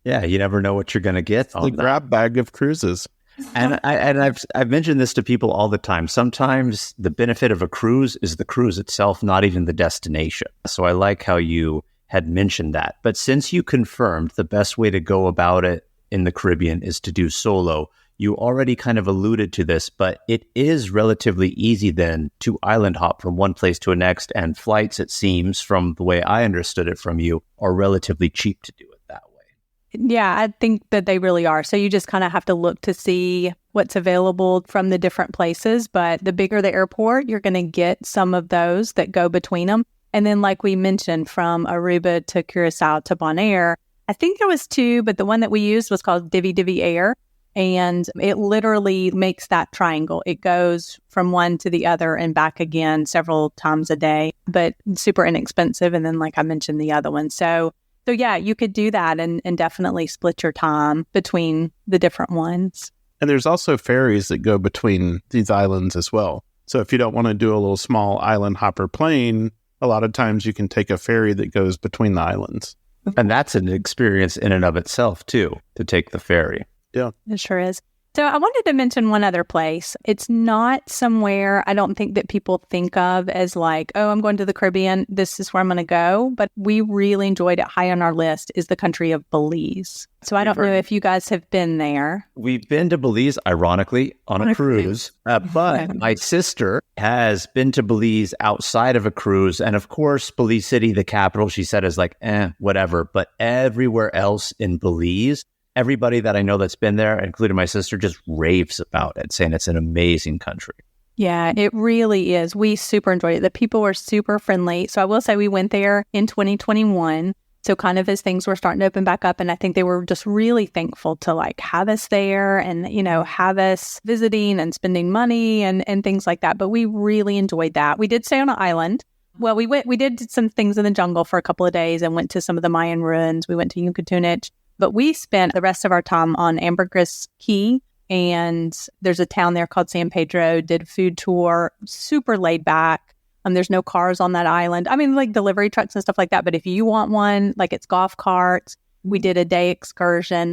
yeah, you never know what you're going to get. The grab bag of cruises. And I've mentioned this to people all the time. Sometimes the benefit of a cruise is the cruise itself, not even the destination. So I like how you had mentioned that. But since you confirmed the best way to go about it in the Caribbean is to do solo, You already kind of alluded to this, but it is relatively easy then to island hop from one place to the next, and flights, it seems, from the way I understood it from you, are relatively cheap to do it that way. Yeah, I think that they really are. So you just kind of have to look to see what's available from the different places. But the bigger the airport, you're going to get some of those that go between them. And then, like we mentioned, from Aruba to Curacao to Bonaire, I think there was 2, but the one that we used was called Divi Divi Air. And it literally makes that triangle. It goes from one to the other and back again several times a day, but super inexpensive. And then, like I mentioned, the other one. So yeah, you could do that and definitely split your time between the different ones. And there's also ferries that go between these islands as well. So if you don't want to do a little small island hopper plane, a lot of times you can take a ferry that goes between the islands. And that's an experience in and of itself, too, to take the ferry. Yeah, it sure is. So I wanted to mention one other place. It's not somewhere I don't think that people think of as like, oh, I'm going to the Caribbean. This is where I'm going to go. But we really enjoyed it. High on our list is the country of Belize. So I don't know if you guys have been there. We've been to Belize, ironically, on a cruise. But my sister has been to Belize outside of a cruise. And of course, Belize City, the capital, she said is like, whatever. But everywhere else in Belize, everybody that I know that's been there, including my sister, just raves about it, saying it's an amazing country. Yeah, it really is. We super enjoyed it. The people were super friendly. So I will say we went there in 2021. So kind of as things were starting to open back up. And I think they were just really thankful to like have us there and, you know, have us visiting and spending money and things like that. But we really enjoyed that. We did stay on an island. Well, we did some things in the jungle for a couple of days and went to some of the Mayan ruins. We went to Yucatunich. But we spent the rest of our time on Ambergris Key, and there's a town there called San Pedro, did a food tour, super laid back. There's no cars on that island. I mean, like delivery trucks and stuff like that. But if you want one, like it's golf carts. We did a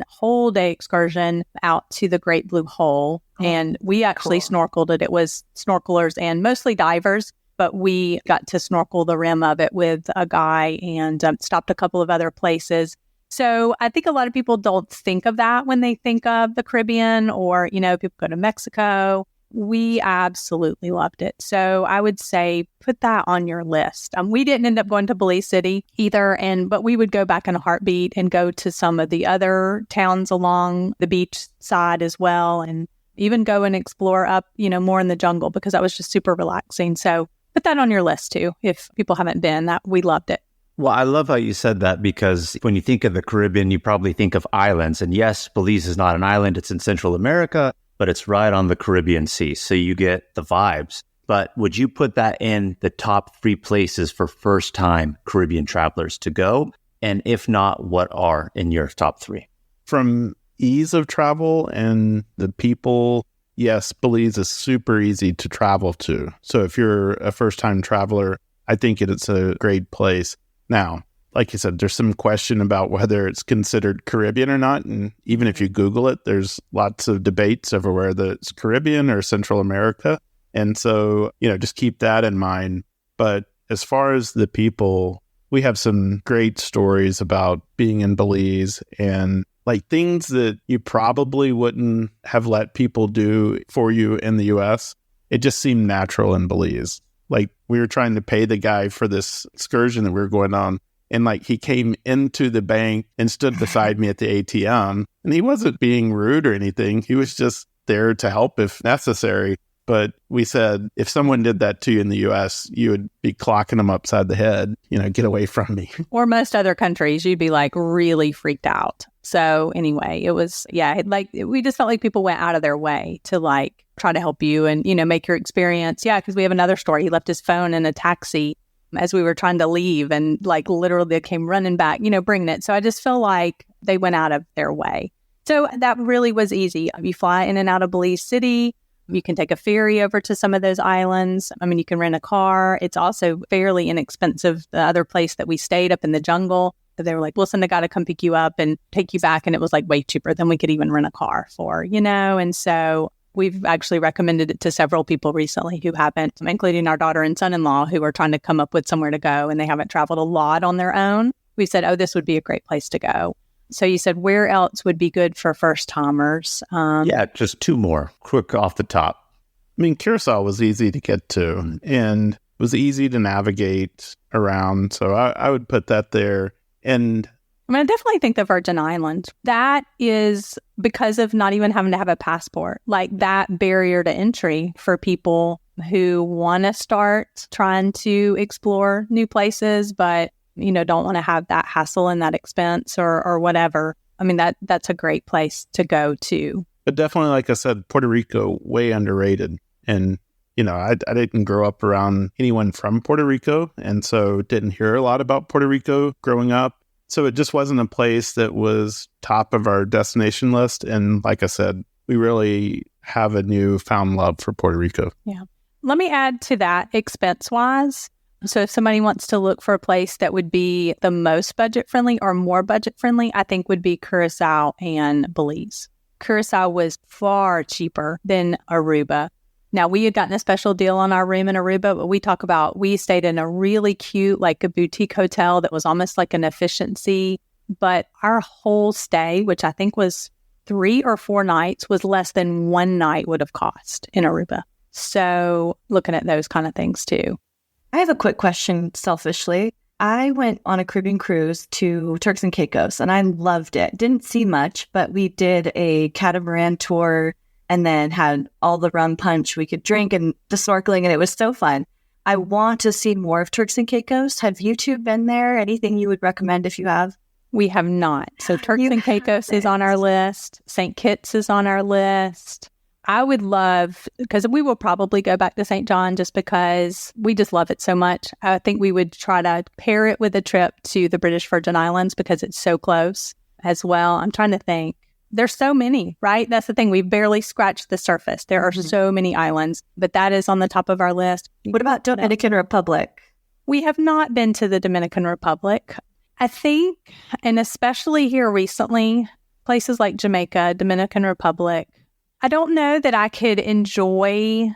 whole day excursion out to the Great Blue Hole. And we actually snorkeled it. It was snorkelers and mostly divers. But we got to snorkel the rim of it with a guy and stopped a couple of other places. So I think a lot of people don't think of that when they think of the Caribbean or, you know, people go to Mexico. We absolutely loved it. So I would say put that on your list. We didn't end up going to Belize City either, but we would go back in a heartbeat and go to some of the other towns along the beach side as well, and even go and explore up, you know, more in the jungle because that was just super relaxing. So put that on your list too if people haven't been. That we loved it. Well, I love how you said that because when you think of the Caribbean, you probably think of islands. And yes, Belize is not an island. It's in Central America, but it's right on the Caribbean Sea. So you get the vibes. But would you put that in the top 3 places for first-time Caribbean travelers to go? And if not, what are in your top 3? From ease of travel and the people, yes, Belize is super easy to travel to. So if you're a first-time traveler, I think it's a great place. Now, like you said, there's some question about whether it's considered Caribbean or not. And even if you Google it, there's lots of debates over whether it's Caribbean or Central America. And so, you know, just keep that in mind. But as far as the people, we have some great stories about being in Belize and like things that you probably wouldn't have let people do for you in the US. It just seemed natural in Belize. Like we were trying to pay the guy for this excursion that we were going on. And like he came into the bank and stood beside me at the ATM. And he wasn't being rude or anything. He was just there to help if necessary. But we said, if someone did that to you in the US, you would be clocking them upside the head, you know, get away from me. Or most other countries, you'd be like really freaked out. So anyway, it was, like we just felt like people went out of their way to like try to help you and, you know, make your experience. Yeah, because we have another story. He left his phone in a taxi as we were trying to leave and like literally they came running back, you know, bringing it. So I just feel like they went out of their way. So that really was easy. You fly in and out of Belize City. You can take a ferry over to some of those islands. I mean, you can rent a car. It's also fairly inexpensive. The other place that we stayed up in the jungle, they were like, listen, I got to come pick you up and take you back. And it was like way cheaper than we could even rent a car for, you know? And so we've actually recommended it to several people recently who haven't, including our daughter and son-in-law who are trying to come up with somewhere to go and they haven't traveled a lot on their own. We said, oh, this would be a great place to go. So you said where else would be good for first timers? Yeah, just two more quick off the top. I mean, Curacao was easy to get to and was easy to navigate around. So I would put that there. And I mean, I definitely think the Virgin Islands, that is because of not even having to have a passport, like that barrier to entry for people who want to start trying to explore new places, but, don't want to have that hassle and that expense or whatever. I mean, that's a great place to go to. But definitely, like I said, Puerto Rico, way underrated. And, I didn't grow up around anyone from Puerto Rico, and so didn't hear a lot about Puerto Rico growing up. So it just wasn't a place that was top of our destination list. And like I said, we really have a newfound love for Puerto Rico. Yeah. Let me add to that expense-wise. So if somebody wants to look for a place that would be the most budget-friendly or more budget-friendly, I think would be Curacao and Belize. Curacao was far cheaper than Aruba. Now, we had gotten a special deal on our room in Aruba, but we stayed in a really cute, like a boutique hotel that was almost like an efficiency. But our whole stay, which I think was 3 or 4 nights, was less than 1 night would have cost in Aruba. So looking at those kind of things too. I have a quick question, selfishly. I went on a Caribbean cruise to Turks and Caicos, and I loved it. Didn't see much, but we did a catamaran tour and then had all the rum punch we could drink and the snorkeling, and it was so fun. I want to see more of Turks and Caicos. Have you two been there? Anything you would recommend if you have? We have not. So Turks and Caicos is on our list. St. Kitts is on our list. I would love, because we will probably go back to St. John just because we just love it so much. I think we would try to pair it with a trip to the British Virgin Islands because it's so close as well. I'm trying to think. There's so many, right? That's the thing. We've barely scratched the surface. There are so many islands, but that is on the top of our list. What about Dominican Republic? We have not been to the Dominican Republic. I think, and especially here recently, places like Jamaica, Dominican Republic, I don't know that I could enjoy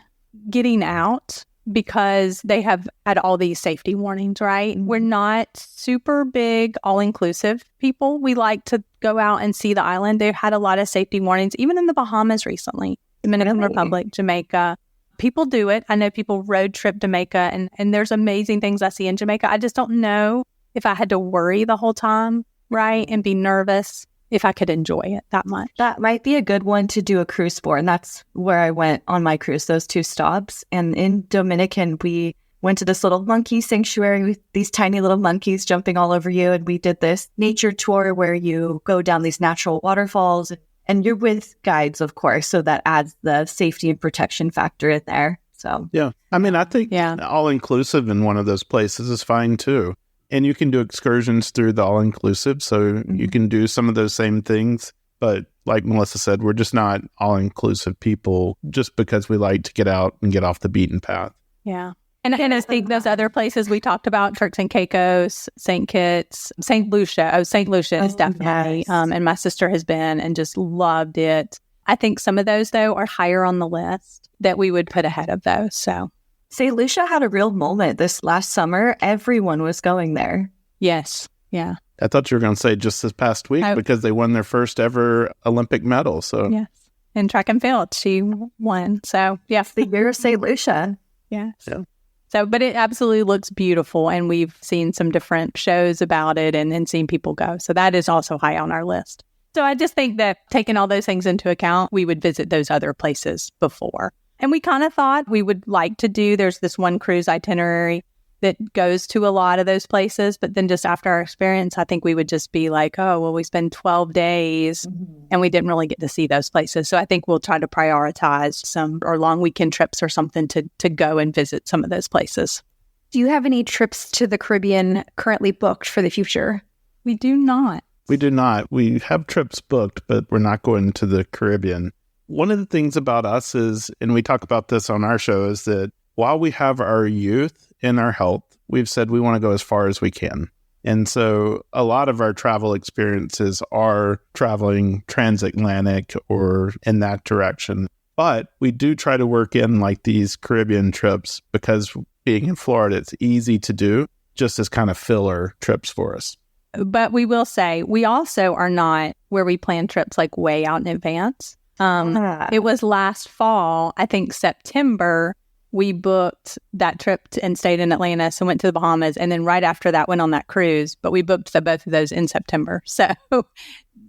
getting out because they have had all these safety warnings, right? We're not super big all-inclusive people. We like to go out and see the island. They've had a lot of safety warnings, even in the Bahamas recently, Dominican Republic, Jamaica. People do it. I know people road trip Jamaica, and there's amazing things I see in Jamaica. I just don't know if I had to worry the whole time, right, and be nervous, if I could enjoy it that much. That might be a good one to do a cruise for. And that's where I went on my cruise, those 2 stops. And in Dominican, we went to this little monkey sanctuary with these tiny little monkeys jumping all over you. And we did this nature tour where you go down these natural waterfalls. And you're with guides, of course. So that adds the safety and protection factor in there. So, yeah. I mean, I think all-inclusive in one of those places is fine too. And you can do excursions through the all-inclusive, so you can do some of those same things. But like Melissa said, we're just not all-inclusive people just because we like to get out and get off the beaten path. Yeah. And I think those other places we talked about, Turks and Caicos, St. Kitts, St. Lucia. Oh, St. Lucia is definitely, and my sister has been and just loved it. I think some of those, though, are higher on the list that we would put ahead of those, so... St. Lucia had a real moment this last summer. Everyone was going there. Yes. Yeah. I thought you were going to say just this past week because they won their first ever Olympic medal. So yes. In track and field, she won. So yes. The year of St. Lucia. Yes. Yeah. So, but it absolutely looks beautiful. And we've seen some different shows about it and seen people go. So that is also high on our list. So I just think that taking all those things into account, we would visit those other places before. And we kind of thought we would like to do, there's this one cruise itinerary that goes to a lot of those places. But then just after our experience, I think we would just be like, oh, well, we spend 12 days and we didn't really get to see those places. So I think we'll try to prioritize some or long weekend trips or something to go and visit some of those places. Do you have any trips to the Caribbean currently booked for the future? We do not. We do not. We have trips booked, but we're not going to the Caribbean. One of the things about us is, and we talk about this on our show, is that while we have our youth and our health, we've said we want to go as far as we can. And so a lot of our travel experiences are traveling transatlantic or in that direction. But we do try to work in like these Caribbean trips because being in Florida, it's easy to do just as kind of filler trips for us. But we will say we also are not where we plan trips like way out in advance. It was last fall, I think September, we booked that trip and stayed in Atlanta, so went to the Bahamas, and then right after that went on that cruise. But we booked both of those in September. So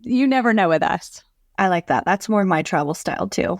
you never know with us. I like that. That's more my travel style too.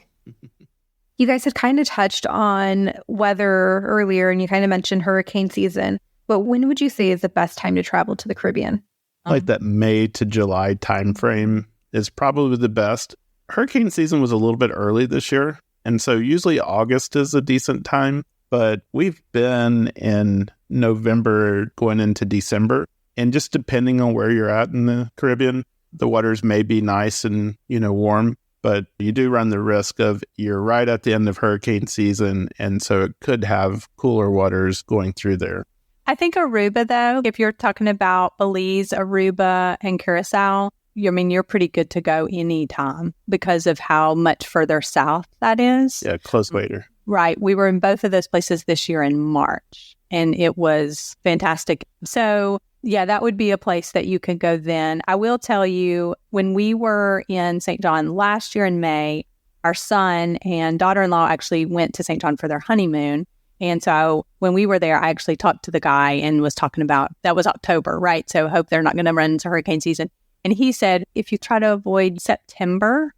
You guys had kind of touched on weather earlier, and you kind of mentioned hurricane season. But when would you say is the best time to travel to the Caribbean? Like that May to July timeframe is probably the best. Hurricane season was a little bit early this year. And so usually August is a decent time, but we've been in November going into December. And just depending on where you're at in the Caribbean, the waters may be nice and, warm, but you do run the risk of you're right at the end of hurricane season. And so it could have cooler waters going through there. I think Aruba, though, if you're talking about Belize, Aruba, and Curacao, you're pretty good to go anytime because of how much further south that is. Yeah, close waiter. Right. We were in both of those places this year in March, and it was fantastic. So, yeah, that would be a place that you could go then. I will tell you, when we were in St. John last year in May, our son and daughter-in-law actually went to St. John for their honeymoon. And so when we were there, I actually talked to the guy and was talking about, that was October, right? So hope they're not going to run into hurricane season. And he said, if you try to avoid September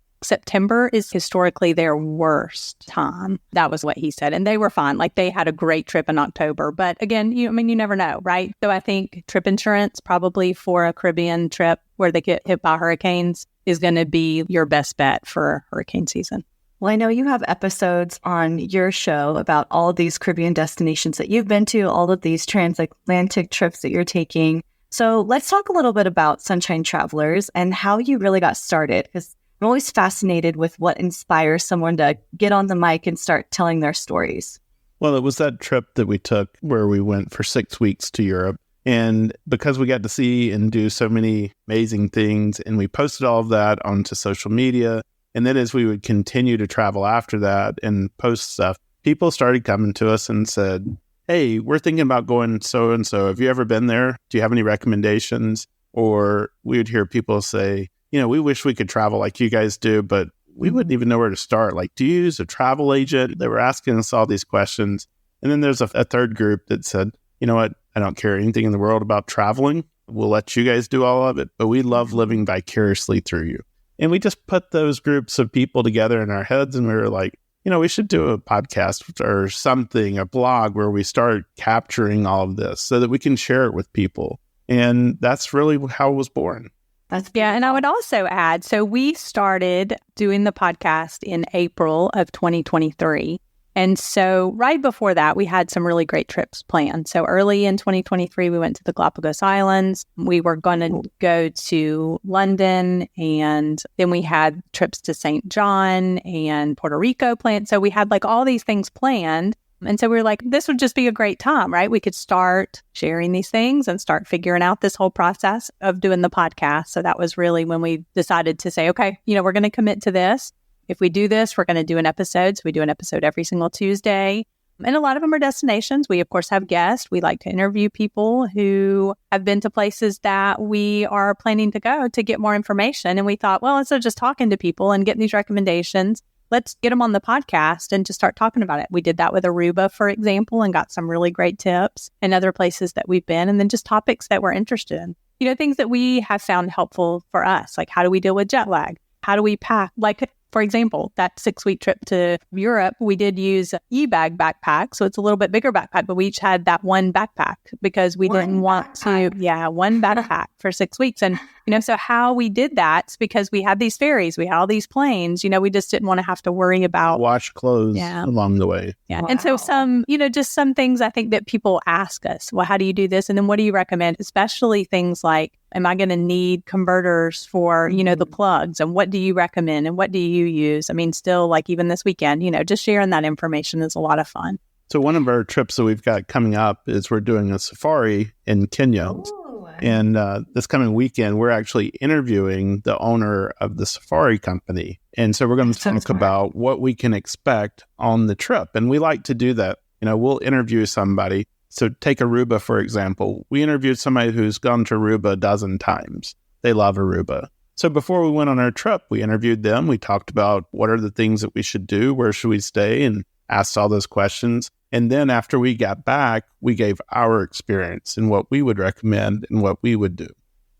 is historically their worst time. That was what he said. And they were fine. Like they had a great trip in October. But again, you never know, right? So I think trip insurance probably for a Caribbean trip where they get hit by hurricanes is going to be your best bet for hurricane season. Well, I know you have episodes on your show about all of these Caribbean destinations that you've been to, all of these transatlantic trips that you're taking. So let's talk a little bit about Sunshine Travelers and how you really got started, because I'm always fascinated with what inspires someone to get on the mic and start telling their stories. Well, it was that trip that we took where we went for 6 weeks to Europe. And because we got to see and do so many amazing things, and we posted all of that onto social media, and then as we would continue to travel after that and post stuff, people started coming to us and said, hey, we're thinking about going so-and-so. Have you ever been there? Do you have any recommendations? Or we would hear people say, we wish we could travel like you guys do, but we wouldn't even know where to start. Like, do you use a travel agent? They were asking us all these questions. And then there's a third group that said, you know what? I don't care anything in the world about traveling. We'll let you guys do all of it, but we love living vicariously through you. And we just put those groups of people together in our heads, and we were like, we should do a podcast or something, a blog where we start capturing all of this so that we can share it with people. And that's really how it was born. Yeah. And I would also add, so we started doing the podcast in April of 2023. And so right before that, we had some really great trips planned. So early in 2023, we went to the Galapagos Islands. We were going to go to London, and then we had trips to St. John and Puerto Rico planned. So we had like all these things planned. And so we were like, this would just be a great time, right? We could start sharing these things and start figuring out this whole process of doing the podcast. So that was really when we decided to say, okay, we're going to commit to this. If we do this, we're going to do an episode. So we do an episode every single Tuesday. And a lot of them are destinations. We, of course, have guests. We like to interview people who have been to places that we are planning to go to get more information. And we thought, well, instead of just talking to people and getting these recommendations, let's get them on the podcast and just start talking about it. We did that with Aruba, for example, and got some really great tips, and other places that we've been, and then just topics that we're interested in. Things that we have found helpful for us, like how do we deal with jet lag? How do we pack? Like, for example, that 6-week trip to Europe, we did use e-bag backpack. So it's a little bit bigger backpack, but we each had that one backpack because we didn't want to, one backpack for 6 weeks. And, so how we did that is because we had these ferries, we had all these planes, we just didn't want to have to worry about wash clothes along the way. Yeah. Wow. And so some, just some things I think that people ask us, well, how do you do this? And then what do you recommend? Especially things like, am I going to need converters for, the plugs? And what do you recommend? And what do you use? I mean, still, like even this weekend, just sharing that information is a lot of fun. So one of our trips that we've got coming up is we're doing a safari in Kenya. Ooh. And this coming weekend, we're actually interviewing the owner of the safari company. And so we're going to talk about what we can expect on the trip. And we like to do that. We'll interview somebody, So take Aruba, for example. We interviewed somebody who's gone to Aruba a dozen times. They love Aruba. So before we went on our trip, we interviewed them. We talked about what are the things that we should do, where should we stay, and asked all those questions. And then after we got back, we gave our experience and what we would recommend and what we would do.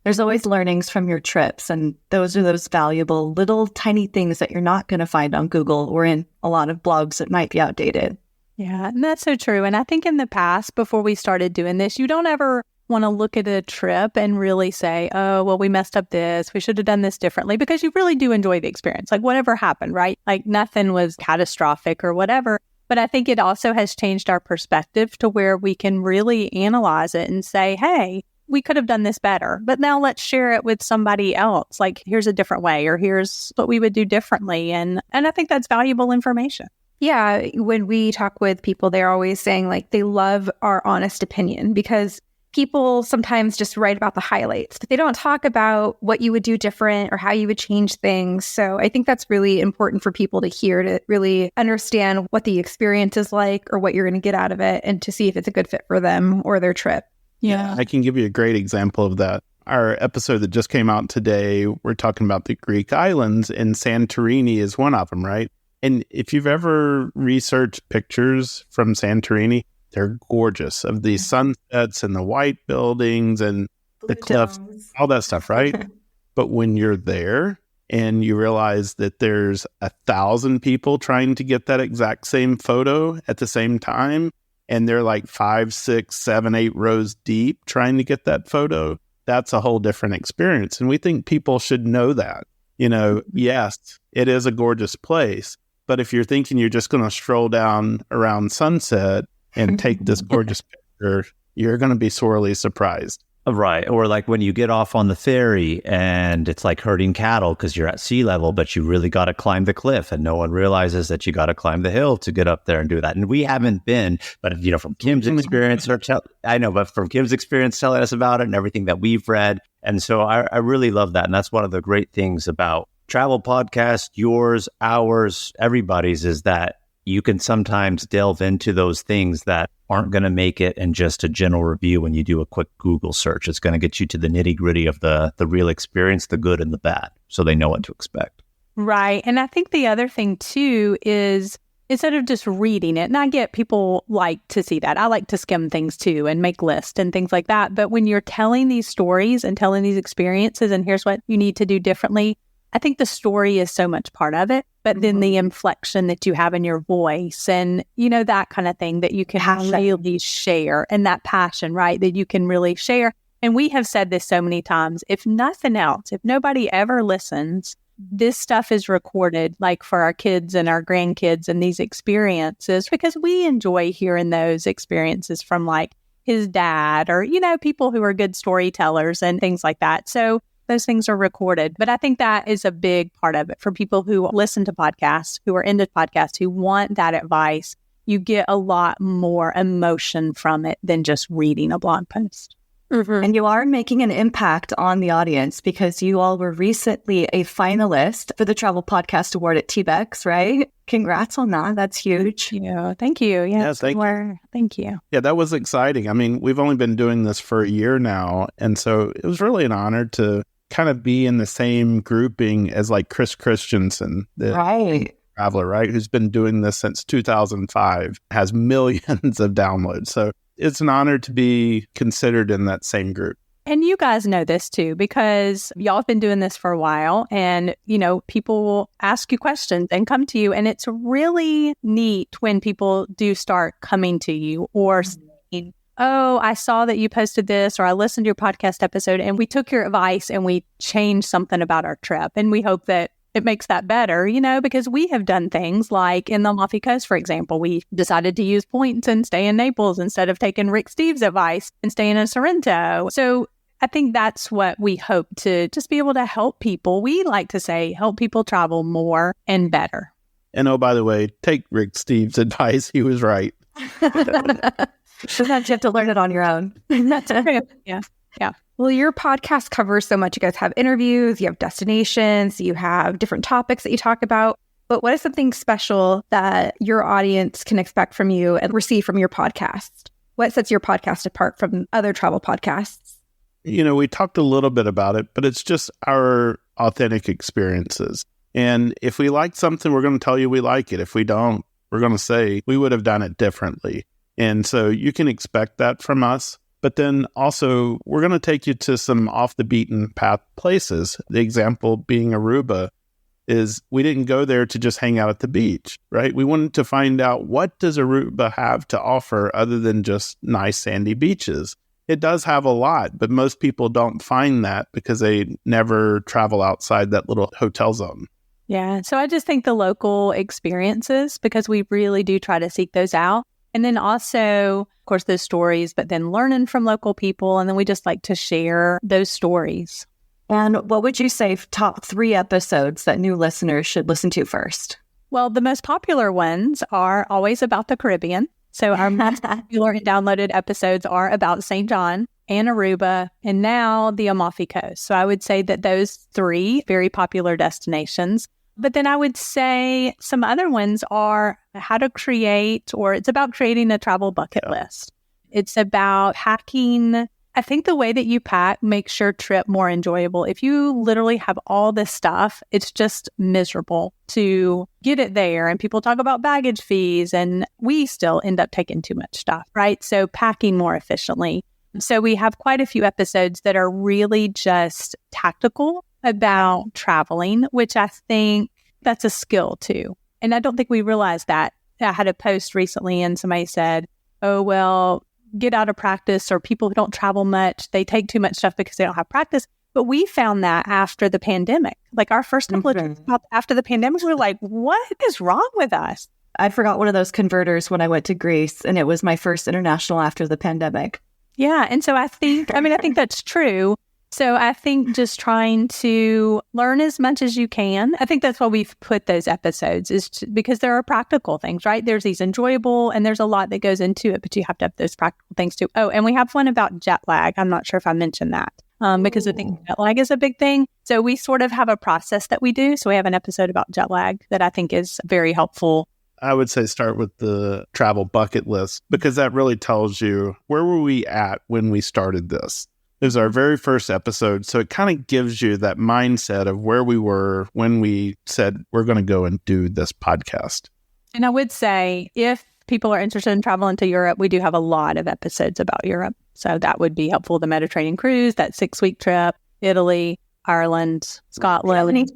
There's always learnings from your trips, and those are those valuable little tiny things that you're not going to find on Google or in a lot of blogs that might be outdated. Yeah, and that's so true. And I think in the past, before we started doing this, you don't ever want to look at a trip and really say, oh, well, we messed up this. We should have done this differently, because you really do enjoy the experience. Like whatever happened, right? Like nothing was catastrophic or whatever. But I think it also has changed our perspective to where we can really analyze it and say, hey, we could have done this better, but now let's share it with somebody else. Like, here's a different way, or here's what we would do differently. And I think that's valuable information. Yeah, when we talk with people, they're always saying like they love our honest opinion, because people sometimes just write about the highlights, but they don't talk about what you would do different or how you would change things. So I think that's really important for people to hear, to really understand what the experience is like or what you're going to get out of it, and to see if it's a good fit for them or their trip. Yeah. I can give you a great example of that. Our episode that just came out today, we're talking about the Greek islands, and Santorini is one of them, right? And if you've ever researched pictures from Santorini, they're gorgeous, of these sunsets and the white buildings and the cliffs, all that stuff, right? But when you're there and you realize that there's 1,000 people trying to get that exact same photo at the same time, and they're like 5, 6, 7, 8 rows deep trying to get that photo, that's a whole different experience. And we think people should know that. You know, yes, it is a gorgeous place, but if you're thinking you're just going to stroll down around sunset and take this gorgeous picture, you're going to be sorely surprised. Right. Or like when you get off on the ferry and it's like herding cattle because you're at sea level, but you really got to climb the cliff and no one realizes that you got to climb the hill to get up there and do that. And we haven't been, but you know, from Kim's experience, from Kim's experience telling us about it and everything that we've read. And so I really love that. And that's one of the great things about travel podcast, yours, ours, everybody's, is that you can sometimes delve into those things that aren't going to make it in just a general review when you do a quick Google search. It's going to get you to the nitty gritty of the real experience, the good and the bad, so they know what to expect. Right. And I think the other thing too is, instead of just reading it, and I get people like to see that. I like to skim things too and make lists and things like that. But when you're telling these stories and telling these experiences and here's what you need to do differently, I think the story is so much part of it, but then the inflection that you have in your voice and, you know, that kind of thing that you can really share, and that passion, right, that you can really share. And we have said this so many times, if nothing else, if nobody ever listens, this stuff is recorded like for our kids and our grandkids and these experiences, because we enjoy hearing those experiences from like his dad or, you know, people who are good storytellers and things like that. So those things are recorded. But I think that is a big part of it for people who listen to podcasts, who are into podcasts, who want that advice. You get a lot more emotion from it than just reading a blog post. Mm-hmm. And you are making an impact on the audience, because you all were recently a finalist for the Travel Podcast Award at TBEX, right? Congrats on that. That's huge. Thank you. Yes, Thank you. Yeah, that was exciting. I mean, we've only been doing this for a year now. And so it was really an honor to kind of be in the same grouping as like Chris Christensen, the traveler, right? Who's been doing this since 2005, has millions of downloads. So it's an honor to be considered in that same group. And you guys know this too, because y'all have been doing this for a while, and, you know, people will ask you questions and come to you. And it's really neat when people do start coming to you or saying, oh, I saw that you posted this, or I listened to your podcast episode and we took your advice and we changed something about our trip. And we hope that it makes that better, you know, because we have done things like in the Amalfi Coast, for example, we decided to use points and stay in Naples instead of taking Rick Steves' advice and staying in Sorrento. So I think that's what we hope to just be able to help people. We like to say, help people travel more and better. And oh, by the way, take Rick Steves' advice. He was right. Sometimes you have to learn it on your own. That's true. Yeah. Well, your podcast covers so much. You guys have interviews, you have destinations, you have different topics that you talk about. But what is something special that your audience can expect from you and receive from your podcast? What sets your podcast apart from other travel podcasts? We talked a little bit about it, but it's just our authentic experiences. And if we like something, we're going to tell you we like it. If we don't, we're going to say we would have done it differently. And so you can expect that from us. But then also, we're going to take you to some off the beaten path places. The example being Aruba is we didn't go there to just hang out at the beach, right? We wanted to find out, what does Aruba have to offer other than just nice sandy beaches? It does have a lot, but most people don't find that because they never travel outside that little hotel zone. Yeah. So I just think the local experiences, because we really do try to seek those out. And then also, of course, those stories, but then learning from local people. And then we just like to share those stories. And what would you say top 3 episodes that new listeners should listen to first? Well, the most popular ones are always about the Caribbean. So our most popular and downloaded episodes are about St. John and Aruba, and now the Amalfi Coast. So I would say that those 3 very popular destinations. But then I would say some other ones are how to create, or it's about creating a travel bucket list. It's about packing. I think the way that you pack makes your trip more enjoyable. If you literally have all this stuff, it's just miserable to get it there. And people talk about baggage fees, and we still end up taking too much stuff, right? So packing more efficiently. So we have quite a few episodes that are really just tactical about traveling, which I think that's a skill too. And I don't think we realized that. I had a post recently and somebody said, oh, well, get out of practice, or people who don't travel much, they take too much stuff because they don't have practice. But we found that after the pandemic, like our first couple of trips after the pandemic, we were like, what is wrong with us? I forgot one of those converters when I went to Greece, and it was my first international after the pandemic. Yeah. And so I think that's true. So I think just trying to learn as much as you can. I think that's why we've put those episodes, because there are practical things, right? There's these enjoyable, and there's a lot that goes into it, but you have to have those practical things too. Oh, and we have one about jet lag. I'm not sure if I mentioned that because I think jet lag is a big thing. So we sort of have a process that we do. So we have an episode about jet lag that I think is very helpful. I would say start with the travel bucket list, because that really tells you, where were we at when we started this? It was our very first episode. So it kind of gives you that mindset of where we were when we said, we're going to go and do this podcast. And I would say, if people are interested in traveling to Europe, we do have a lot of episodes about Europe. So that would be helpful. The Mediterranean cruise, that 6-week trip, Italy, Ireland, Scotland,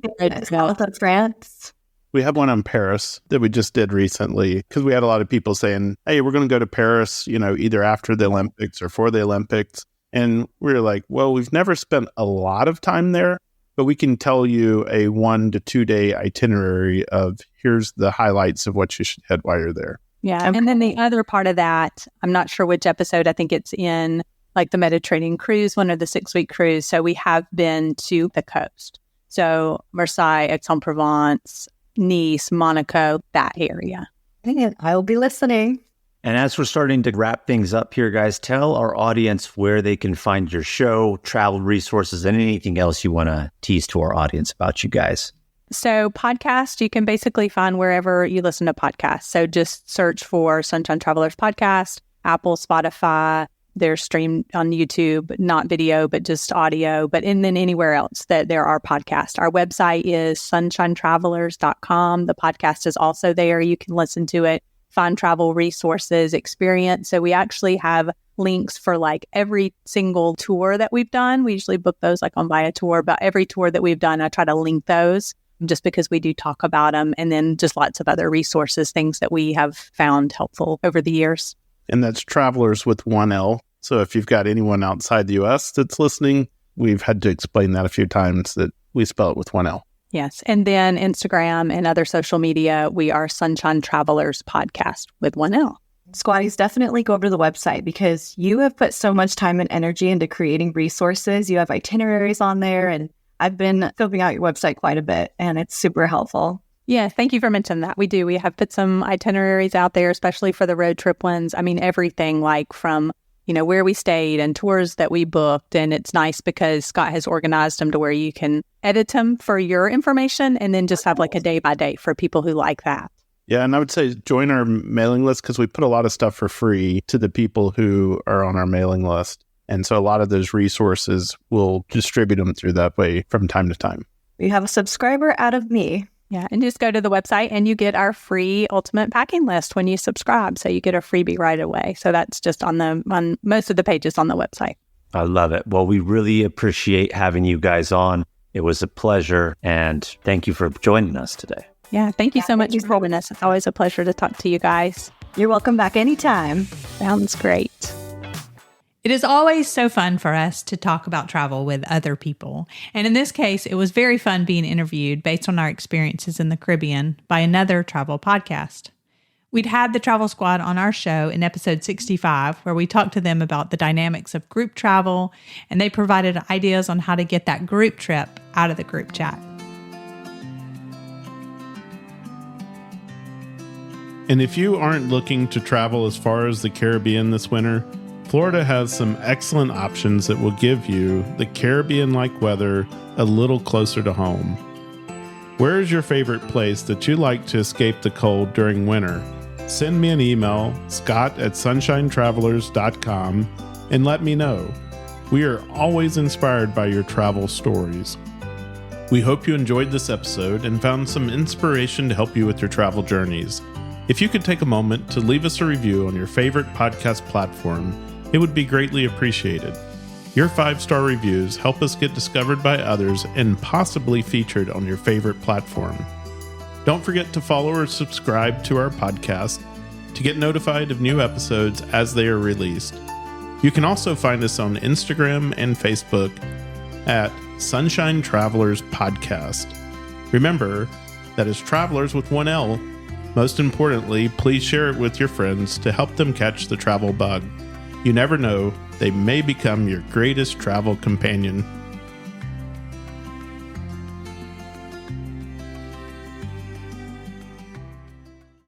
South of France. We have one on Paris that we just did recently, because we had a lot of people saying, hey, we're going to go to Paris, either after the Olympics or for the Olympics. And we were like, well, we've never spent a lot of time there, but we can tell you a 1 to 2 day itinerary of, here's the highlights of what you should hit while you're there. Yeah. And then the other part of that, I'm not sure which episode, I think it's in like the Mediterranean cruise, one of the 6-week cruise. So we have been to the coast. So Marseille, Aix-en-Provence, Nice, Monaco, that area. I will be listening. And as we're starting to wrap things up here, guys, tell our audience where they can find your show, travel resources, and anything else you want to tease to our audience about you guys. So podcast, you can basically find wherever you listen to podcasts. So just search for Sunshine Travelers Podcast, Apple, Spotify. They're streamed on YouTube, not video, but just audio. And then anywhere else that there are podcasts. Our website is sunshinetravelers.com. The podcast is also there. You can listen to it. Find travel resources, experience. So we actually have links for like every single tour that we've done. We usually book those like on Viator, but every tour that we've done, I try to link those just because we do talk about them. And then just lots of other resources, things that we have found helpful over the years. And that's Travelers with 1 L. So if you've got anyone outside the US that's listening, we've had to explain that a few times, that we spell it with 1 L. Yes. And then Instagram and other social media, we are Sunshine Travelers Podcast with 1 L. Squatties, definitely go over to the website, because you have put so much time and energy into creating resources. You have itineraries on there, and I've been filling out your website quite a bit, and it's super helpful. Yeah, thank you for mentioning that. We do. We have put some itineraries out there, especially for the road trip ones. I mean, everything like from where we stayed and tours that we booked. And it's nice because Scott has organized them to where you can edit them for your information and then just have like a day by day for people who like that. Yeah, and I would say join our mailing list because we put a lot of stuff for free to the people who are on our mailing list. And so a lot of those resources, we'll distribute them through that way from time to time. You have a subscriber out of me. Yeah, and just go to the website and you get our free Ultimate Packing List when you subscribe. So you get a freebie right away. So that's just on most of the pages on the website. I love it. Well, we really appreciate having you guys on. It was a pleasure, and thank you for joining us today. Yeah, thank you so much for joining us. It's always a pleasure to talk to you guys. You're welcome back anytime. Sounds great. It is always so fun for us to talk about travel with other people. And in this case, it was very fun being interviewed based on our experiences in the Caribbean by another travel podcast. We'd had the Travel Squad on our show in episode 65, where we talked to them about the dynamics of group travel, and they provided ideas on how to get that group trip out of the group chat. And if you aren't looking to travel as far as the Caribbean this winter, Florida has some excellent options that will give you the Caribbean-like weather a little closer to home. Where is your favorite place that you like to escape the cold during winter? Send me an email, scott@sunshinetravelers.com, and let me know. We are always inspired by your travel stories. We hope you enjoyed this episode and found some inspiration to help you with your travel journeys. If you could take a moment to leave us a review on your favorite podcast platform, it would be greatly appreciated. Your 5-star reviews help us get discovered by others and possibly featured on your favorite platform. Don't forget to follow or subscribe to our podcast to get notified of new episodes as they are released. You can also find us on Instagram and Facebook at Sunshine Travelers Podcast. Remember, that is Travelers with one L. Most importantly, please share it with your friends to help them catch the travel bug. You never know, they may become your greatest travel companion.